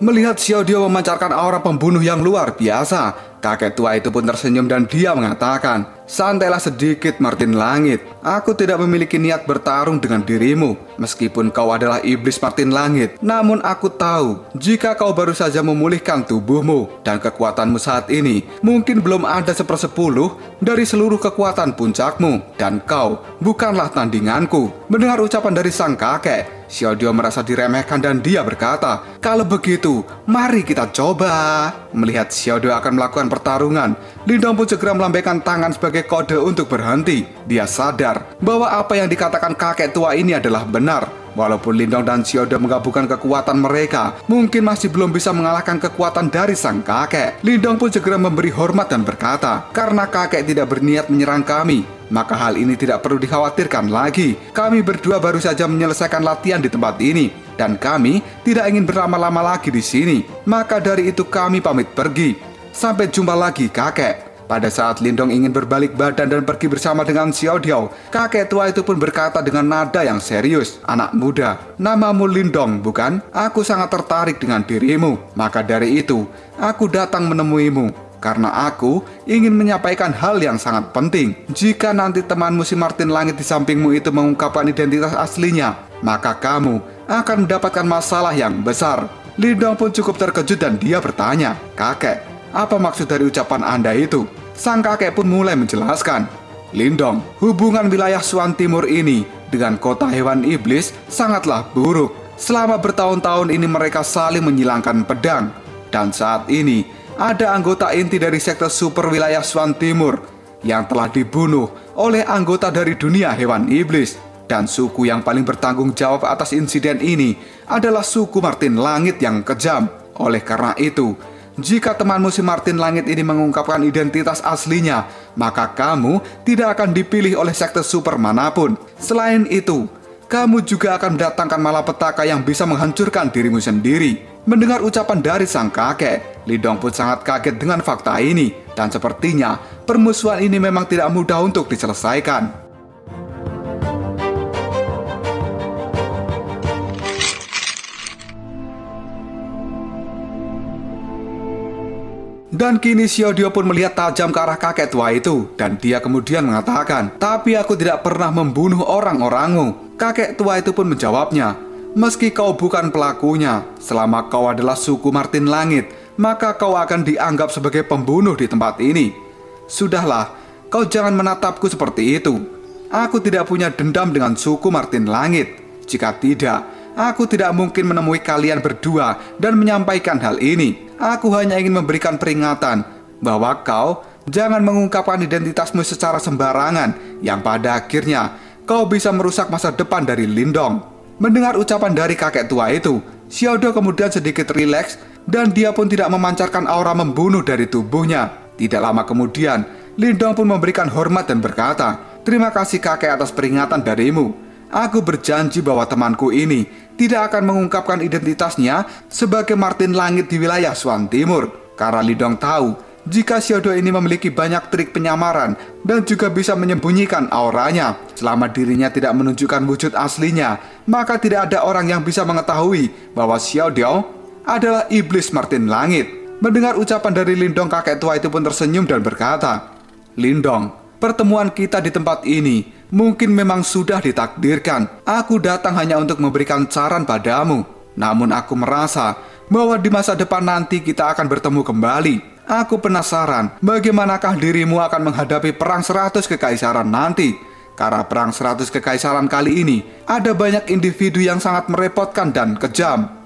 Melihat Xiaodio memancarkan aura pembunuh yang luar biasa, kakek tua itu pun tersenyum dan dia mengatakan, "Santailah sedikit, Martin Langit. Aku tidak memiliki niat bertarung dengan dirimu. Meskipun kau adalah iblis Martin Langit, namun aku tahu jika kau baru saja memulihkan tubuhmu dan kekuatanmu saat ini mungkin belum ada 1/10 dari seluruh kekuatan puncakmu, dan kau bukanlah tandinganku." Mendengar ucapan dari sang kakek, Xiaodio merasa diremehkan dan dia berkata, "Kalau begitu, mari kita coba." Melihat Xiaodio akan melakukan pertarungan, Lindong pun segera melambaikan tangan sebagai kode untuk berhenti. Dia sadar bahwa apa yang dikatakan kakek tua ini adalah benar. Walaupun Lindong dan Xiaoda menggabungkan kekuatan mereka, mungkin masih belum bisa mengalahkan kekuatan dari sang kakek. Lindong pun segera memberi hormat dan berkata, karena kakek tidak berniat menyerang kami, maka hal ini tidak perlu dikhawatirkan lagi. Kami berdua baru saja menyelesaikan latihan di tempat ini, dan kami tidak ingin berlama-lama lagi di sini. Maka dari itu kami pamit pergi. Sampai jumpa lagi, kakek. Pada saat Lindong ingin berbalik badan dan pergi bersama dengan Xiao Diao, kakek tua itu pun berkata dengan nada yang serius, "Anak muda, namamu Lindong, bukan? Aku sangat tertarik dengan dirimu. Maka dari itu, aku datang menemuimu. Karena aku ingin menyampaikan hal yang sangat penting. Jika nanti temanmu si Martin Langit di sampingmu itu mengungkapkan identitas aslinya, maka kamu akan mendapatkan masalah yang besar." Lindong pun cukup terkejut dan dia bertanya, "Kakek, apa maksud dari ucapan Anda itu?" Sang kakek pun mulai menjelaskan, "Lindong, hubungan wilayah Swan Timur ini dengan kota hewan iblis sangatlah buruk. Selama bertahun-tahun ini mereka saling menyilangkan pedang. Dan saat ini ada anggota inti dari sekte super wilayah Swan Timur yang telah dibunuh oleh anggota dari dunia hewan iblis. Dan suku yang paling bertanggung jawab atas insiden ini adalah suku Martin Langit yang kejam. Oleh karena itu, jika temanmu si Martin Langit ini mengungkapkan identitas aslinya, maka kamu tidak akan dipilih oleh sekte super manapun. Selain itu, kamu juga akan mendatangkan malapetaka yang bisa menghancurkan dirimu sendiri." Mendengar ucapan dari sang kakek, Lindong pun sangat kaget dengan fakta ini. Dan sepertinya permusuhan ini memang tidak mudah untuk diselesaikan. Dan kini Xiao Diao pun melihat tajam ke arah kakek tua itu. Dan dia kemudian mengatakan, "Tapi aku tidak pernah membunuh orang-orangmu." Kakek tua itu pun menjawabnya, "Meski kau bukan pelakunya, selama kau adalah suku Martin Langit, maka kau akan dianggap sebagai pembunuh di tempat ini. Sudahlah, kau jangan menatapku seperti itu. Aku tidak punya dendam dengan suku Martin Langit. Jika tidak, aku tidak mungkin menemui kalian berdua dan menyampaikan hal ini. Aku hanya ingin memberikan peringatan bahwa kau jangan mengungkapkan identitasmu secara sembarangan, yang pada akhirnya kau bisa merusak masa depan dari Lindong." Mendengar ucapan dari kakek tua itu, Xiao Diao kemudian sedikit rileks dan dia pun tidak memancarkan aura membunuh dari tubuhnya. Tidak lama kemudian, Lindong pun memberikan hormat dan berkata, "Terima kasih kakek atas peringatan darimu. Aku berjanji bahwa temanku ini tidak akan mengungkapkan identitasnya sebagai Martin Langit di wilayah Swan Timur." Karena Lindong tahu jika Xiao Diao ini memiliki banyak trik penyamaran dan juga bisa menyembunyikan auranya. Selama dirinya tidak menunjukkan wujud aslinya, maka tidak ada orang yang bisa mengetahui bahwa Xiao Diao adalah iblis Martin Langit. Mendengar ucapan dari Lindong, kakek tua itu pun tersenyum dan berkata, "Lindong, pertemuan kita di tempat ini mungkin memang sudah ditakdirkan. Aku datang hanya untuk memberikan saran padamu. Namun aku merasa bahwa di masa depan nanti kita akan bertemu kembali. Aku penasaran bagaimanakah dirimu akan menghadapi perang 100 kekaisaran nanti. Karena perang 100 kekaisaran kali ini ada banyak individu yang sangat merepotkan dan kejam."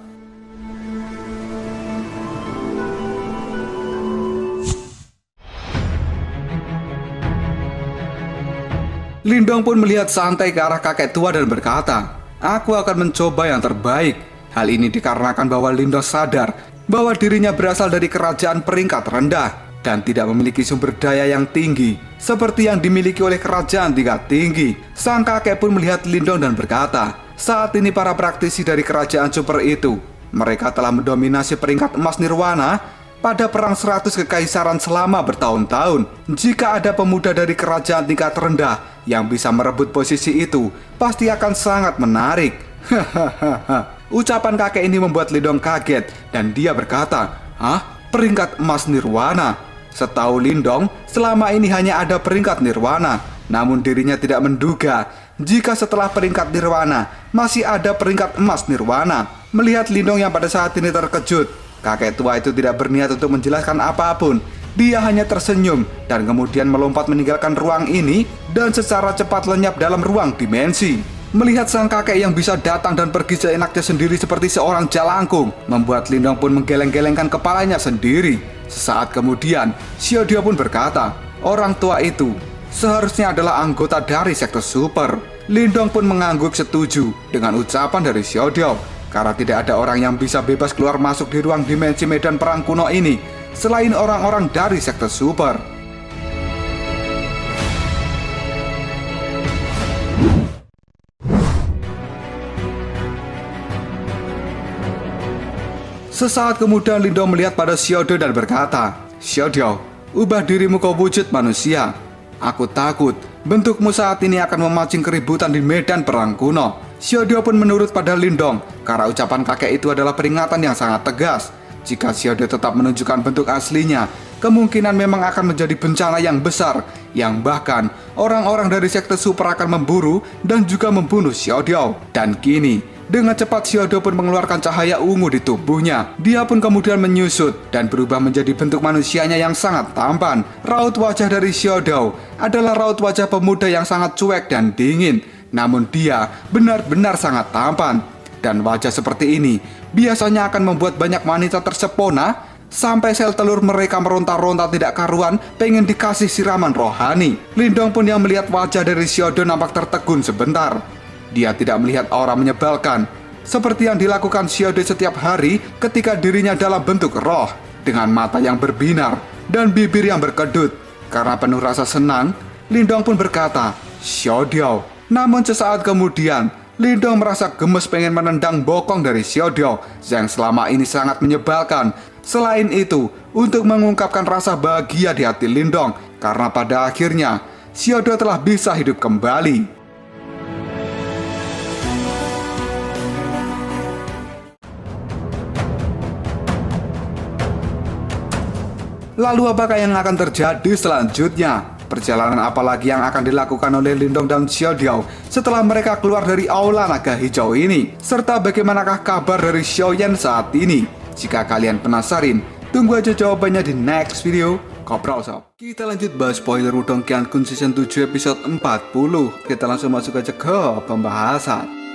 Lindong pun melihat santai ke arah kakek tua dan berkata, "Aku akan mencoba yang terbaik." Hal ini dikarenakan bahwa Lindong sadar bahwa dirinya berasal dari kerajaan peringkat rendah dan tidak memiliki sumber daya yang tinggi seperti yang dimiliki oleh kerajaan tingkat tinggi. Sang kakek pun melihat Lindong dan berkata, "Saat ini para praktisi dari kerajaan super itu, mereka telah mendominasi peringkat emas nirwana pada perang 100 kekaisaran selama bertahun-tahun. Jika ada pemuda dari kerajaan tingkat rendah yang bisa merebut posisi itu, pasti akan sangat menarik." Hahaha. Ucapan kakek ini membuat Lindong kaget dan dia berkata, "Hah? Peringkat emas nirwana?" Setahu Lindong, selama ini hanya ada peringkat nirwana. Namun dirinya tidak menduga jika setelah peringkat nirwana masih ada peringkat emas nirwana. Melihat Lindong yang pada saat ini terkejut, kakek tua itu tidak berniat untuk menjelaskan apapun. Dia hanya tersenyum dan kemudian melompat meninggalkan ruang ini dan secara cepat lenyap dalam ruang dimensi. Melihat sang kakek yang bisa datang dan pergi seenaknya sendiri seperti seorang jalangkung, membuat Lindong pun menggeleng-gelengkan kepalanya sendiri. Sesaat kemudian, Xiaodio pun berkata, orang tua itu seharusnya adalah anggota dari sekte super. Lindong pun mengangguk setuju dengan ucapan dari Xiaodio, karena tidak ada orang yang bisa bebas keluar masuk di ruang dimensi medan perang kuno ini selain orang-orang dari sekte super. Sesaat kemudian Lindong melihat pada Xiaodio dan berkata, Xiaodio, ubah dirimu kau wujud manusia. Aku takut bentukmu saat ini akan memancing keributan di medan perang kuno. Xiaodio pun menurut pada Lindong, karena ucapan kakek itu adalah peringatan yang sangat tegas. Jika Xiaodio tetap menunjukkan bentuk aslinya, kemungkinan memang akan menjadi bencana yang besar, yang bahkan orang-orang dari sekte super akan memburu dan juga membunuh Xiaodio. Dan kini, dengan cepat Xiaodio pun mengeluarkan cahaya ungu di tubuhnya. Dia pun kemudian menyusut dan berubah menjadi bentuk manusianya yang sangat tampan. Raut wajah dari Xiaodio adalah raut wajah pemuda yang sangat cuek dan dingin. Namun dia benar-benar sangat tampan. Dan wajah seperti ini biasanya akan membuat banyak wanita tersepona, sampai sel telur mereka meronta-ronta tidak karuan pengen dikasih siraman rohani. Lindong pun yang melihat wajah dari Xiaodio nampak tertegun sebentar. Dia tidak melihat aura menyebalkan seperti yang dilakukan Xiaodio setiap hari ketika dirinya dalam bentuk roh, dengan mata yang berbinar dan bibir yang berkedut. Karena penuh rasa senang, Lindong pun berkata, Xiaodio. Namun sesaat kemudian, Lindong merasa gemes pengen menendang bokong dari Xiaodio yang selama ini sangat menyebalkan. Selain itu, untuk mengungkapkan rasa bahagia di hati Lindong, karena pada akhirnya Xiaodio telah bisa hidup kembali. Lalu apakah yang akan terjadi selanjutnya? Perjalanan apalagi yang akan dilakukan oleh Lindong dan Xiaodio setelah mereka keluar dari aula naga hijau ini? Serta bagaimanakah kabar dari Xiaoyan saat ini? Jika kalian penasaran, tunggu aja jawabannya di next video. Koprol sob. Kita lanjut bahas spoiler Wudong Qiankun Season 7 episode 40. Kita langsung masuk aja ke pembahasan.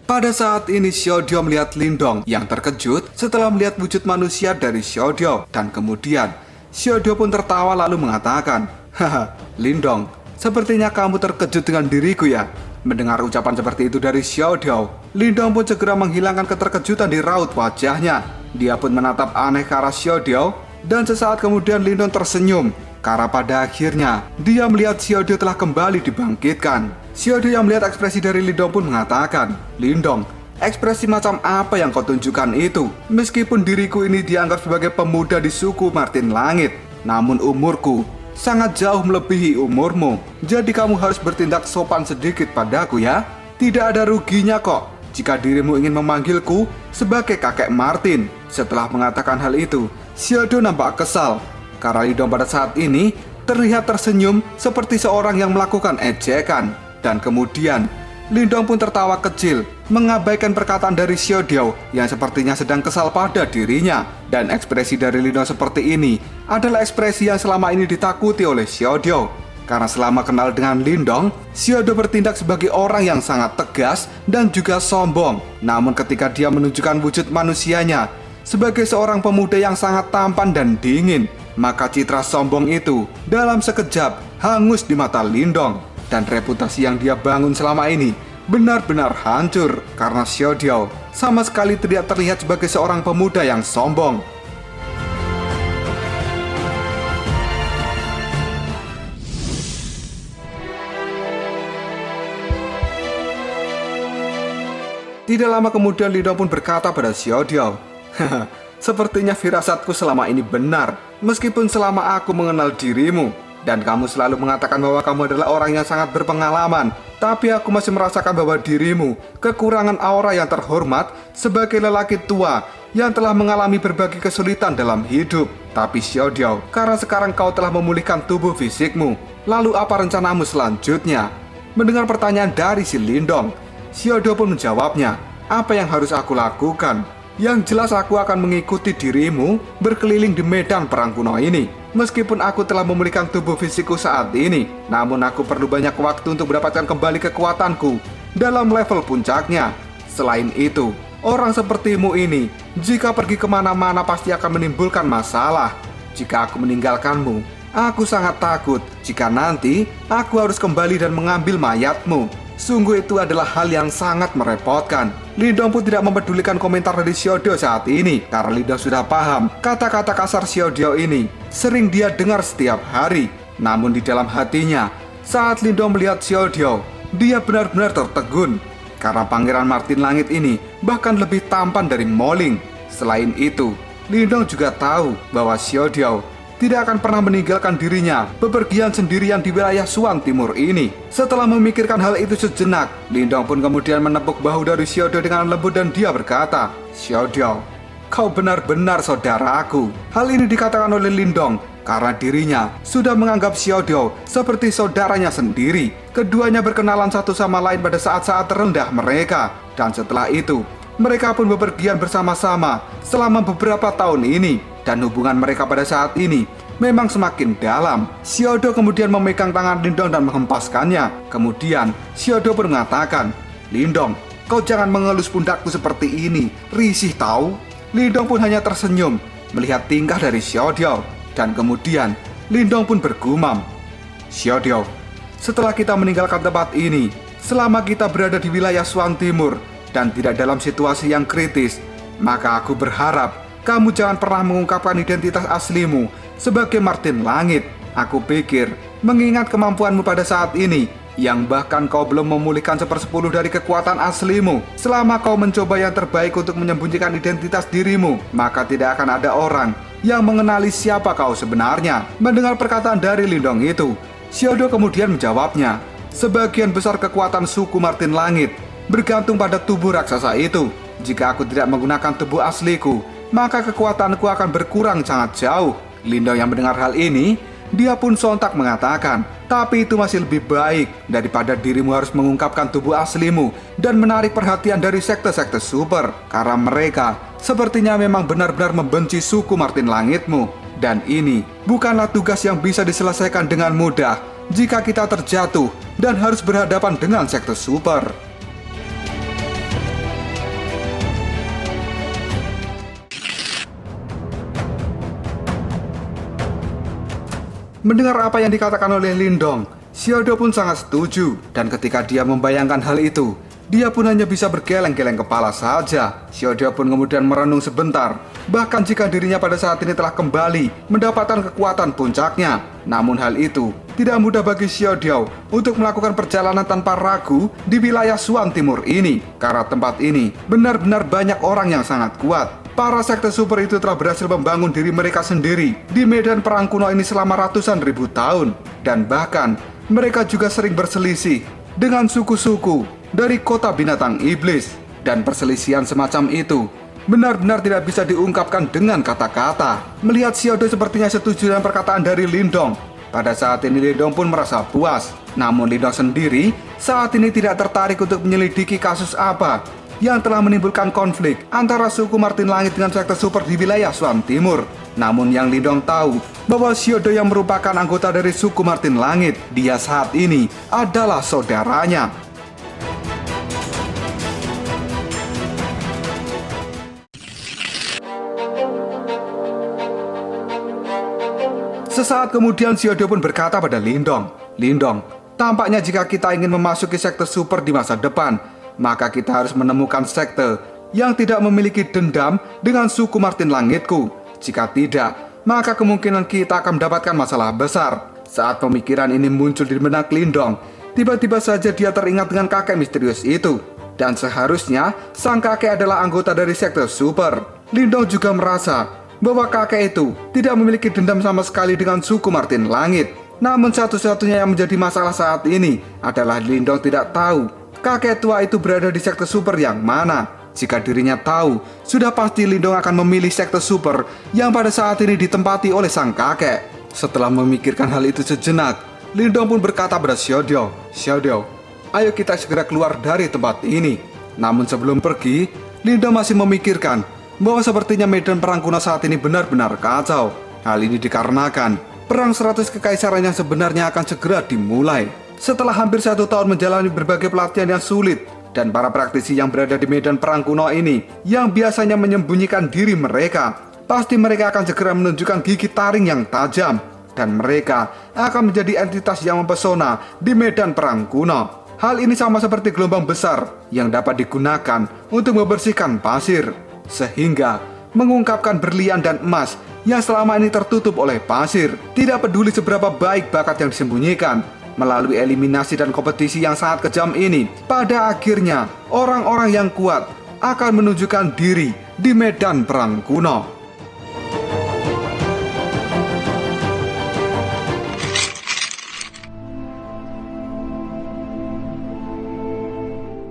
Pada saat ini Xiaodio melihat Lindong yang terkejut setelah melihat wujud manusia dari Xiaodio. Dan kemudian Xiaodio pun tertawa lalu mengatakan, haha, Lindong, sepertinya kamu terkejut dengan diriku ya. Mendengar ucapan seperti itu dari Xiaodio, Lindong pun segera menghilangkan keterkejutan di raut wajahnya. Dia pun menatap aneh ke arah Xiaodio, dan sesaat kemudian Lindong tersenyum, karena pada akhirnya dia melihat Xiaodio telah kembali dibangkitkan. Xiaodio yang melihat ekspresi dari Lindong pun mengatakan, Lindong, ekspresi macam apa yang kau tunjukkan itu? Meskipun diriku ini dianggap sebagai pemuda di suku Martin Langit, namun umurku sangat jauh melebihi umurmu. Jadi kamu harus bertindak sopan sedikit padaku ya. Tidak ada ruginya kok jika dirimu ingin memanggilku sebagai kakek Martin. Setelah mengatakan hal itu, Xiaodio nampak kesal karena Lindong pada saat ini terlihat tersenyum seperti seorang yang melakukan ejekan. Dan kemudian Lindong pun tertawa kecil mengabaikan perkataan dari Xiaodio yang sepertinya sedang kesal pada dirinya. Dan ekspresi dari Lindong seperti ini adalah ekspresi yang selama ini ditakuti oleh Xiaodio. Karena selama kenal dengan Lindong, Xiaodio bertindak sebagai orang yang sangat tegas dan juga sombong. Namun ketika dia menunjukkan wujud manusianya sebagai seorang pemuda yang sangat tampan dan dingin, maka citra sombong itu dalam sekejap hangus di mata Lindong. Dan reputasi yang dia bangun selama ini benar-benar hancur karena Xiaodio sama sekali tidak terlihat sebagai seorang pemuda yang sombong. Tidak lama kemudian Lindong pun berkata pada Xiaodio, haha, sepertinya firasatku selama ini benar, meskipun selama aku mengenal dirimu dan kamu selalu mengatakan bahwa kamu adalah orang yang sangat berpengalaman, tapi aku masih merasakan bahwa dirimu kekurangan aura yang terhormat sebagai lelaki tua yang telah mengalami berbagai kesulitan dalam hidup. Tapi Xiaodio, karena sekarang kau telah memulihkan tubuh fisikmu, lalu apa rencanamu selanjutnya? Mendengar pertanyaan dari si Lindong, Xiaodio pun menjawabnya, apa yang harus aku lakukan? Yang jelas aku akan mengikuti dirimu berkeliling di medan perang kuno ini. Meskipun aku telah memulihkan tubuh fisikku saat ini, namun aku perlu banyak waktu untuk mendapatkan kembali kekuatanku dalam level puncaknya. Selain itu, orang sepertimu ini, jika pergi kemana-mana pasti akan menimbulkan masalah. Jika aku meninggalkanmu, aku sangat takut jika nanti aku harus kembali dan mengambil mayatmu. Sungguh itu adalah hal yang sangat merepotkan. Lindong pun tidak mempedulikan komentar dari Xiaodio saat ini, karena Lindong sudah paham kata-kata kasar Xiaodio ini sering dia dengar setiap hari. Namun di dalam hatinya, saat Lindong melihat Xiaodio, dia benar-benar tertegun. Karena Pangeran Martin Langit ini bahkan lebih tampan dari Moling. Selain itu, Lindong juga tahu bahwa Xiaodio tidak akan pernah meninggalkan dirinya bepergian sendirian di wilayah Suan Timur ini. Setelah memikirkan hal itu sejenak, Lindong pun kemudian menepuk bahu dari Xiaodio dengan lembut dan dia berkata, "Xiaodio, kau benar-benar saudaraku." Hal ini dikatakan oleh Lindong karena dirinya sudah menganggap Xiaodio seperti saudaranya sendiri. Keduanya berkenalan satu sama lain pada saat-saat terendah mereka. Dan setelah itu, mereka pun bepergian bersama-sama selama beberapa tahun ini. Dan hubungan mereka pada saat ini memang semakin dalam. Xiaodio kemudian memegang tangan Lindong dan menghempaskannya. Kemudian Xiaodio pun mengatakan, "Lindong, kau jangan mengelus pundakku seperti ini, risih tahu." Lindong pun hanya tersenyum melihat tingkah dari Xiaodio. Dan kemudian Lindong pun bergumam, "Xiaodio, setelah kita meninggalkan tempat ini, selama kita berada di wilayah Suan Timur dan tidak dalam situasi yang kritis, maka aku berharap kamu jangan pernah mengungkapkan identitas aslimu sebagai Martin Langit. Aku pikir, mengingat kemampuanmu pada saat ini, yang bahkan kau belum memulihkan 1/10 dari kekuatan aslimu, selama kau mencoba yang terbaik untuk menyembunyikan identitas dirimu, maka tidak akan ada orang yang mengenali siapa kau sebenarnya." Mendengar perkataan dari Lindong itu, Xiaodio kemudian menjawabnya, "Sebagian besar kekuatan suku Martin Langit bergantung pada tubuh raksasa itu. Jika aku tidak menggunakan tubuh asliku, maka kekuatanku akan berkurang sangat jauh." Lindong yang mendengar hal ini, dia pun sontak mengatakan, "Tapi itu masih lebih baik daripada dirimu harus mengungkapkan tubuh aslimu dan menarik perhatian dari sekte-sekte super. Karena mereka sepertinya memang benar-benar membenci suku Martin Langitmu. Dan ini bukanlah tugas yang bisa diselesaikan dengan mudah jika kita terjatuh dan harus berhadapan dengan sekte super." Mendengar apa yang dikatakan oleh Lindong, Xiaodio pun sangat setuju. Dan ketika dia membayangkan hal itu, dia pun hanya bisa bergeleng-geleng kepala saja. Xiaodio pun kemudian merenung sebentar. Bahkan jika dirinya pada saat ini telah kembali mendapatkan kekuatan puncaknya. Namun hal itu tidak mudah bagi Xiaodio untuk melakukan perjalanan tanpa ragu di wilayah Suan Timur ini. Karena tempat ini benar-benar banyak orang yang sangat kuat. Para sekte super itu telah berhasil membangun diri mereka sendiri di medan perang kuno ini selama ratusan ribu tahun. Dan bahkan mereka juga sering berselisih dengan suku-suku dari kota binatang iblis. Dan perselisihan semacam itu benar-benar tidak bisa diungkapkan dengan kata-kata. Melihat Xiaodio sepertinya setuju dengan perkataan dari Lindong, pada saat ini Lindong pun merasa puas. Namun Lindong sendiri saat ini tidak tertarik untuk menyelidiki kasus apa yang telah menimbulkan konflik antara suku Martin Langit dengan sekte super di wilayah Suan Timur. Namun yang Lindong tahu bahwa Xiaodio yang merupakan anggota dari suku Martin Langit, dia saat ini adalah saudaranya. Sesaat kemudian Xiaodio pun berkata pada Lindong, "Lindong, tampaknya jika kita ingin memasuki sekte super di masa depan, maka kita harus menemukan sekte yang tidak memiliki dendam dengan suku Martin Langitku. Jika tidak, maka kemungkinan kita akan mendapatkan masalah besar." Saat pemikiran ini muncul di benak Lindong, tiba-tiba saja dia teringat dengan kakek misterius itu. Dan seharusnya sang kakek adalah anggota dari sekte super. Lindong juga merasa bahwa kakek itu tidak memiliki dendam sama sekali dengan suku Martin Langit. Namun satu-satunya yang menjadi masalah saat ini adalah Lindong tidak tahu kakek tua itu berada di sekte super yang mana. Jika dirinya tahu, sudah pasti Lindong akan memilih sekte super yang pada saat ini ditempati oleh sang kakek. Setelah memikirkan hal itu sejenak, Lindong pun berkata pada Xiaodio, "Xiaodio, ayo kita segera keluar dari tempat ini." Namun sebelum pergi, Lindong masih memikirkan bahwa sepertinya medan perang kuno saat ini benar-benar kacau. Hal ini dikarenakan perang 100 kekaisaran yang sebenarnya akan segera dimulai. Setelah hampir 1 tahun menjalani berbagai pelatihan yang sulit, dan para praktisi yang berada di medan perang kuno ini yang biasanya menyembunyikan diri mereka, pasti mereka akan segera menunjukkan gigi taring yang tajam, dan mereka akan menjadi entitas yang mempesona di medan perang kuno. Hal ini sama seperti gelombang besar yang dapat digunakan untuk membersihkan pasir, sehingga mengungkapkan berlian dan emas yang selama ini tertutup oleh pasir. Tidak peduli seberapa baik bakat yang disembunyikan, melalui eliminasi dan kompetisi yang sangat kejam ini, pada akhirnya orang-orang yang kuat akan menunjukkan diri di medan perang kuno.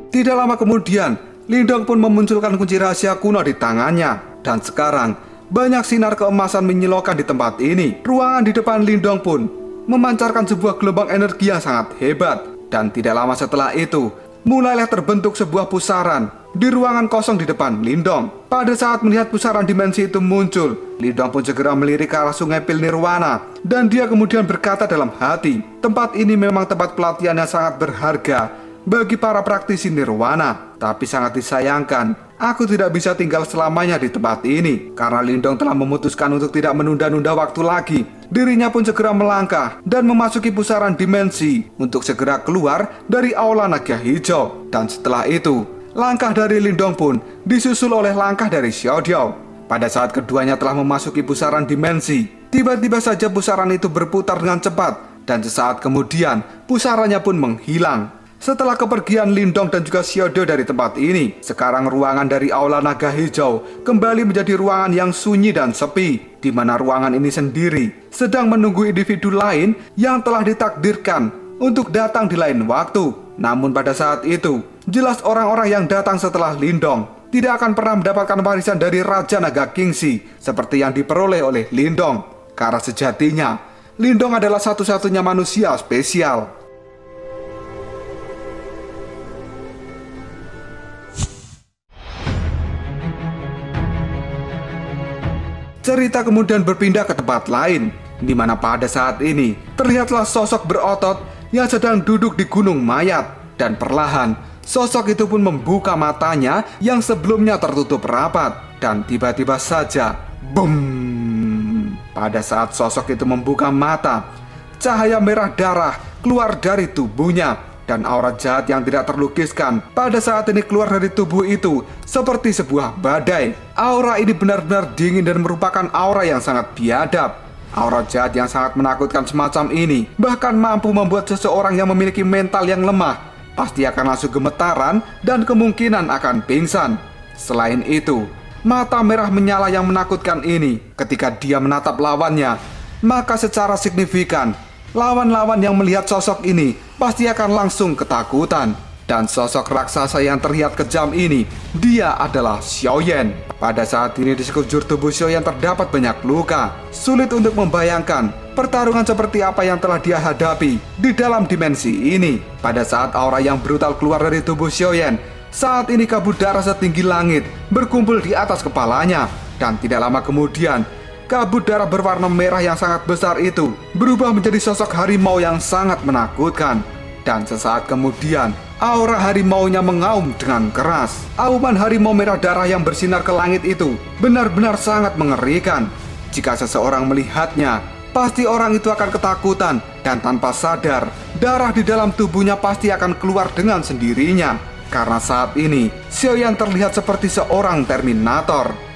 Tidak lama kemudian, Lindong pun memunculkan kunci rahasia kuno di tangannya. Dan sekarang, banyak sinar keemasan menyilaukan di tempat ini. Ruangan di depan Lindong pun memancarkan sebuah gelombang energi yang sangat hebat. Dan tidak lama setelah itu, mulailah terbentuk sebuah pusaran di ruangan kosong di depan Lindong. Pada saat melihat pusaran dimensi itu muncul, Lindong pun segera melirik ke arah sungai Pil Nirwana. Dan dia kemudian berkata dalam hati, tempat ini memang tempat pelatihan yang sangat berharga bagi para praktisi nirwana, tapi sangat disayangkan aku tidak bisa tinggal selamanya di tempat ini. Karena Lindong telah memutuskan untuk tidak menunda-nunda waktu lagi, dirinya pun segera melangkah dan memasuki pusaran dimensi untuk segera keluar dari Aula Naga Hijau. Dan setelah itu, langkah dari Lindong pun disusul oleh langkah dari Xiaodiao. Pada saat keduanya telah memasuki pusaran dimensi, tiba-tiba saja pusaran itu berputar dengan cepat, dan sesaat kemudian pusarannya pun menghilang. Setelah kepergian Lindong dan juga Xiaodiao dari tempat ini, sekarang ruangan dari Aula Naga Hijau kembali menjadi ruangan yang sunyi dan sepi, di mana ruangan ini sendiri sedang menunggu individu lain yang telah ditakdirkan untuk datang di lain waktu. Namun pada saat itu, jelas orang-orang yang datang setelah Lindong tidak akan pernah mendapatkan warisan dari Raja Naga Kingxi seperti yang diperoleh oleh Lindong. Karena sejatinya, Lindong adalah satu-satunya manusia spesial. Cerita kemudian berpindah ke tempat lain, di mana pada saat ini terlihatlah sosok berotot yang sedang duduk di gunung mayat. Dan perlahan, sosok itu pun membuka matanya yang sebelumnya tertutup rapat. Dan tiba-tiba saja, boom! Pada saat sosok itu membuka mata, cahaya merah darah keluar dari tubuhnya. Dan aura jahat yang tidak terlukiskan pada saat ini keluar dari tubuh itu seperti sebuah badai. Aura ini benar-benar dingin dan merupakan aura yang sangat biadab. Aura jahat yang sangat menakutkan semacam ini bahkan mampu membuat seseorang yang memiliki mental yang lemah pasti akan langsung gemetaran dan kemungkinan akan pingsan. Selain itu, mata merah menyala yang menakutkan ini ketika dia menatap lawannya, maka secara signifikan lawan-lawan yang melihat sosok ini pasti akan langsung ketakutan. Dan sosok raksasa yang terlihat kejam ini, dia adalah Xiaoyan. Pada saat ini di sekujur tubuh Xiaoyan terdapat banyak luka. Sulit untuk membayangkan pertarungan seperti apa yang telah dia hadapi di dalam dimensi ini. Pada saat aura yang brutal keluar dari tubuh Xiaoyan, saat ini kabut darah setinggi langit berkumpul di atas kepalanya. Dan tidak lama kemudian, kabut darah berwarna merah yang sangat besar itu berubah menjadi sosok harimau yang sangat menakutkan. Dan sesaat kemudian, aura harimaunya mengaum dengan keras. Auman harimau merah darah yang bersinar ke langit itu benar-benar sangat mengerikan. Jika seseorang melihatnya, pasti orang itu akan ketakutan. Dan tanpa sadar, darah di dalam tubuhnya pasti akan keluar dengan sendirinya. Karena saat ini, Xiaoyan terlihat seperti seorang Terminator.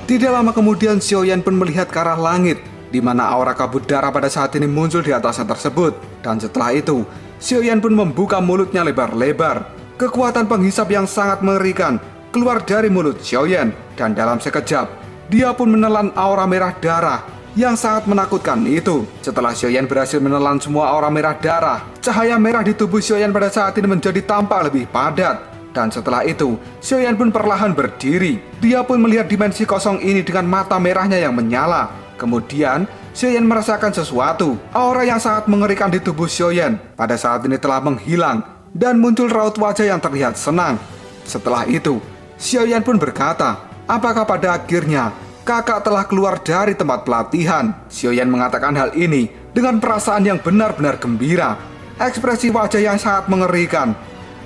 Tidak lama kemudian Xiaoyan pun melihat ke arah langit, di mana aura kabut darah pada saat ini muncul di atasnya tersebut. Dan setelah itu, Xiaoyan pun membuka mulutnya lebar-lebar. Kekuatan penghisap yang sangat mengerikan keluar dari mulut Xiaoyan. Dan dalam sekejap, dia pun menelan aura merah darah yang sangat menakutkan itu. Setelah Xiaoyan berhasil menelan semua aura merah darah, cahaya merah di tubuh Xiaoyan pada saat ini menjadi tampak lebih padat. Dan setelah itu, Xiaoyan pun perlahan berdiri. Dia pun melihat dimensi kosong ini dengan mata merahnya yang menyala. Kemudian, Xiaoyan merasakan sesuatu. Aura yang sangat mengerikan di tubuh Xiaoyan pada saat ini telah menghilang dan muncul raut wajah yang terlihat senang. Setelah itu, Xiaoyan pun berkata, apakah pada akhirnya kakak telah keluar dari tempat pelatihan? Xiaoyan mengatakan hal ini dengan perasaan yang benar-benar gembira. Ekspresi wajah yang sangat mengerikan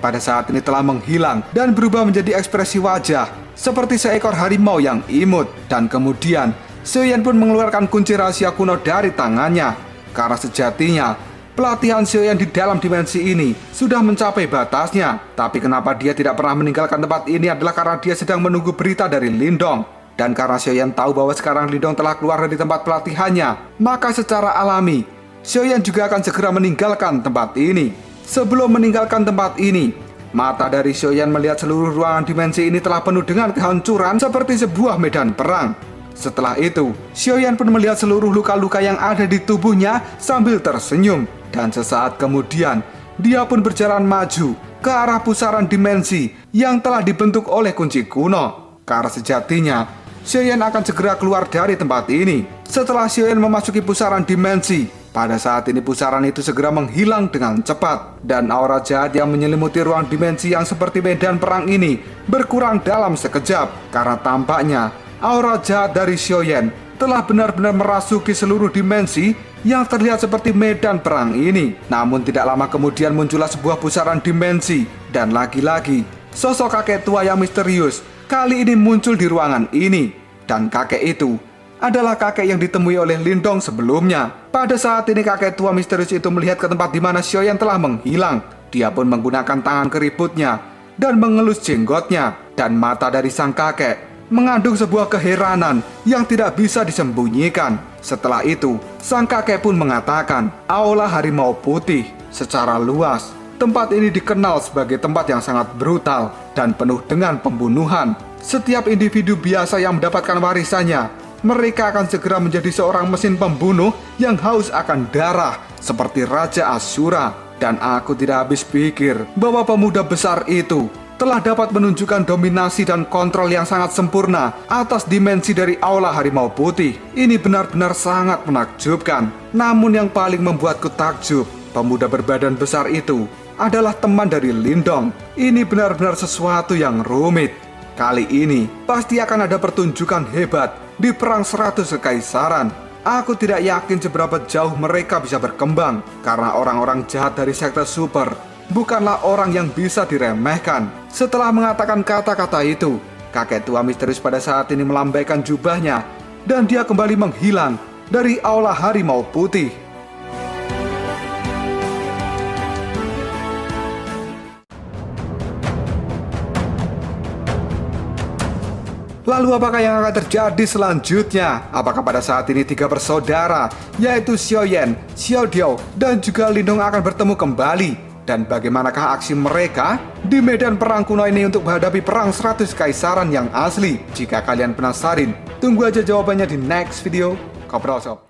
pada saat ini telah menghilang dan berubah menjadi ekspresi wajah seperti seekor harimau yang imut. Dan kemudian Xiaoyan pun mengeluarkan kunci rahasia kuno dari tangannya. Karena sejatinya pelatihan Xiaoyan di dalam dimensi ini sudah mencapai batasnya. Tapi kenapa dia tidak pernah meninggalkan tempat ini adalah karena dia sedang menunggu berita dari Lindong. Dan karena Xiaoyan tahu bahwa sekarang Lindong telah keluar dari tempat pelatihannya, maka secara alami Xiaoyan juga akan segera meninggalkan tempat ini. Sebelum meninggalkan tempat ini, mata dari Xiaoyan melihat seluruh ruangan dimensi ini telah penuh dengan kehancuran seperti sebuah medan perang. Setelah itu, Xiaoyan pun melihat seluruh luka-luka yang ada di tubuhnya sambil tersenyum. Dan sesaat kemudian, dia pun berjalan maju ke arah pusaran dimensi yang telah dibentuk oleh kunci kuno. Karena sejatinya, Xiaoyan akan segera keluar dari tempat ini. Setelah Xiaoyan memasuki pusaran dimensi, pada saat ini pusaran itu segera menghilang dengan cepat. Dan aura jahat yang menyelimuti ruang dimensi yang seperti medan perang ini berkurang dalam sekejap. Karena tampaknya aura jahat dari Xiaoyan telah benar-benar merasuki seluruh dimensi yang terlihat seperti medan perang ini. Namun tidak lama kemudian muncullah sebuah pusaran dimensi. Dan lagi-lagi, sosok kakek tua yang misterius kali ini muncul di ruangan ini. Dan kakek itu adalah kakek yang ditemui oleh Lindong sebelumnya. Pada saat ini kakek tua misterius itu melihat ke tempat di mana Xiaoyan telah menghilang. Dia pun menggunakan tangan keriputnya dan mengelus jenggotnya. Dan mata dari sang kakek mengandung sebuah keheranan yang tidak bisa disembunyikan. Setelah itu, sang kakek pun mengatakan, Aula Harimau Putih. Secara luas, tempat ini dikenal sebagai tempat yang sangat brutal dan penuh dengan pembunuhan. Setiap individu biasa yang mendapatkan warisannya, mereka akan segera menjadi seorang mesin pembunuh yang haus akan darah seperti Raja Ashura. Dan aku tidak habis pikir bahwa pemuda besar itu telah dapat menunjukkan dominasi dan kontrol yang sangat sempurna atas dimensi dari Aula Harimau Putih. Ini benar-benar sangat menakjubkan. Namun yang paling membuatku takjub, pemuda berbadan besar itu adalah teman dari Lindong. Ini benar-benar sesuatu yang rumit. Kali ini pasti akan ada pertunjukan hebat di Perang 100 Kekaisaran. Aku tidak yakin seberapa jauh mereka bisa berkembang, karena orang-orang jahat dari sekte super bukanlah orang yang bisa diremehkan. Setelah mengatakan kata-kata itu, kakek tua misterius pada saat ini melambaikan jubahnya dan dia kembali menghilang dari Aula Harimau Putih. Lalu apakah yang akan terjadi selanjutnya? Apakah pada saat ini tiga bersaudara, yaitu Xiaoyan, Xiaodiao, dan juga Lindong akan bertemu kembali? Dan bagaimanakah aksi mereka di medan perang kuno ini untuk menghadapi perang 100 Kaisaran yang asli? Jika kalian penasaran, tunggu aja jawabannya di next video. Koprol Shop.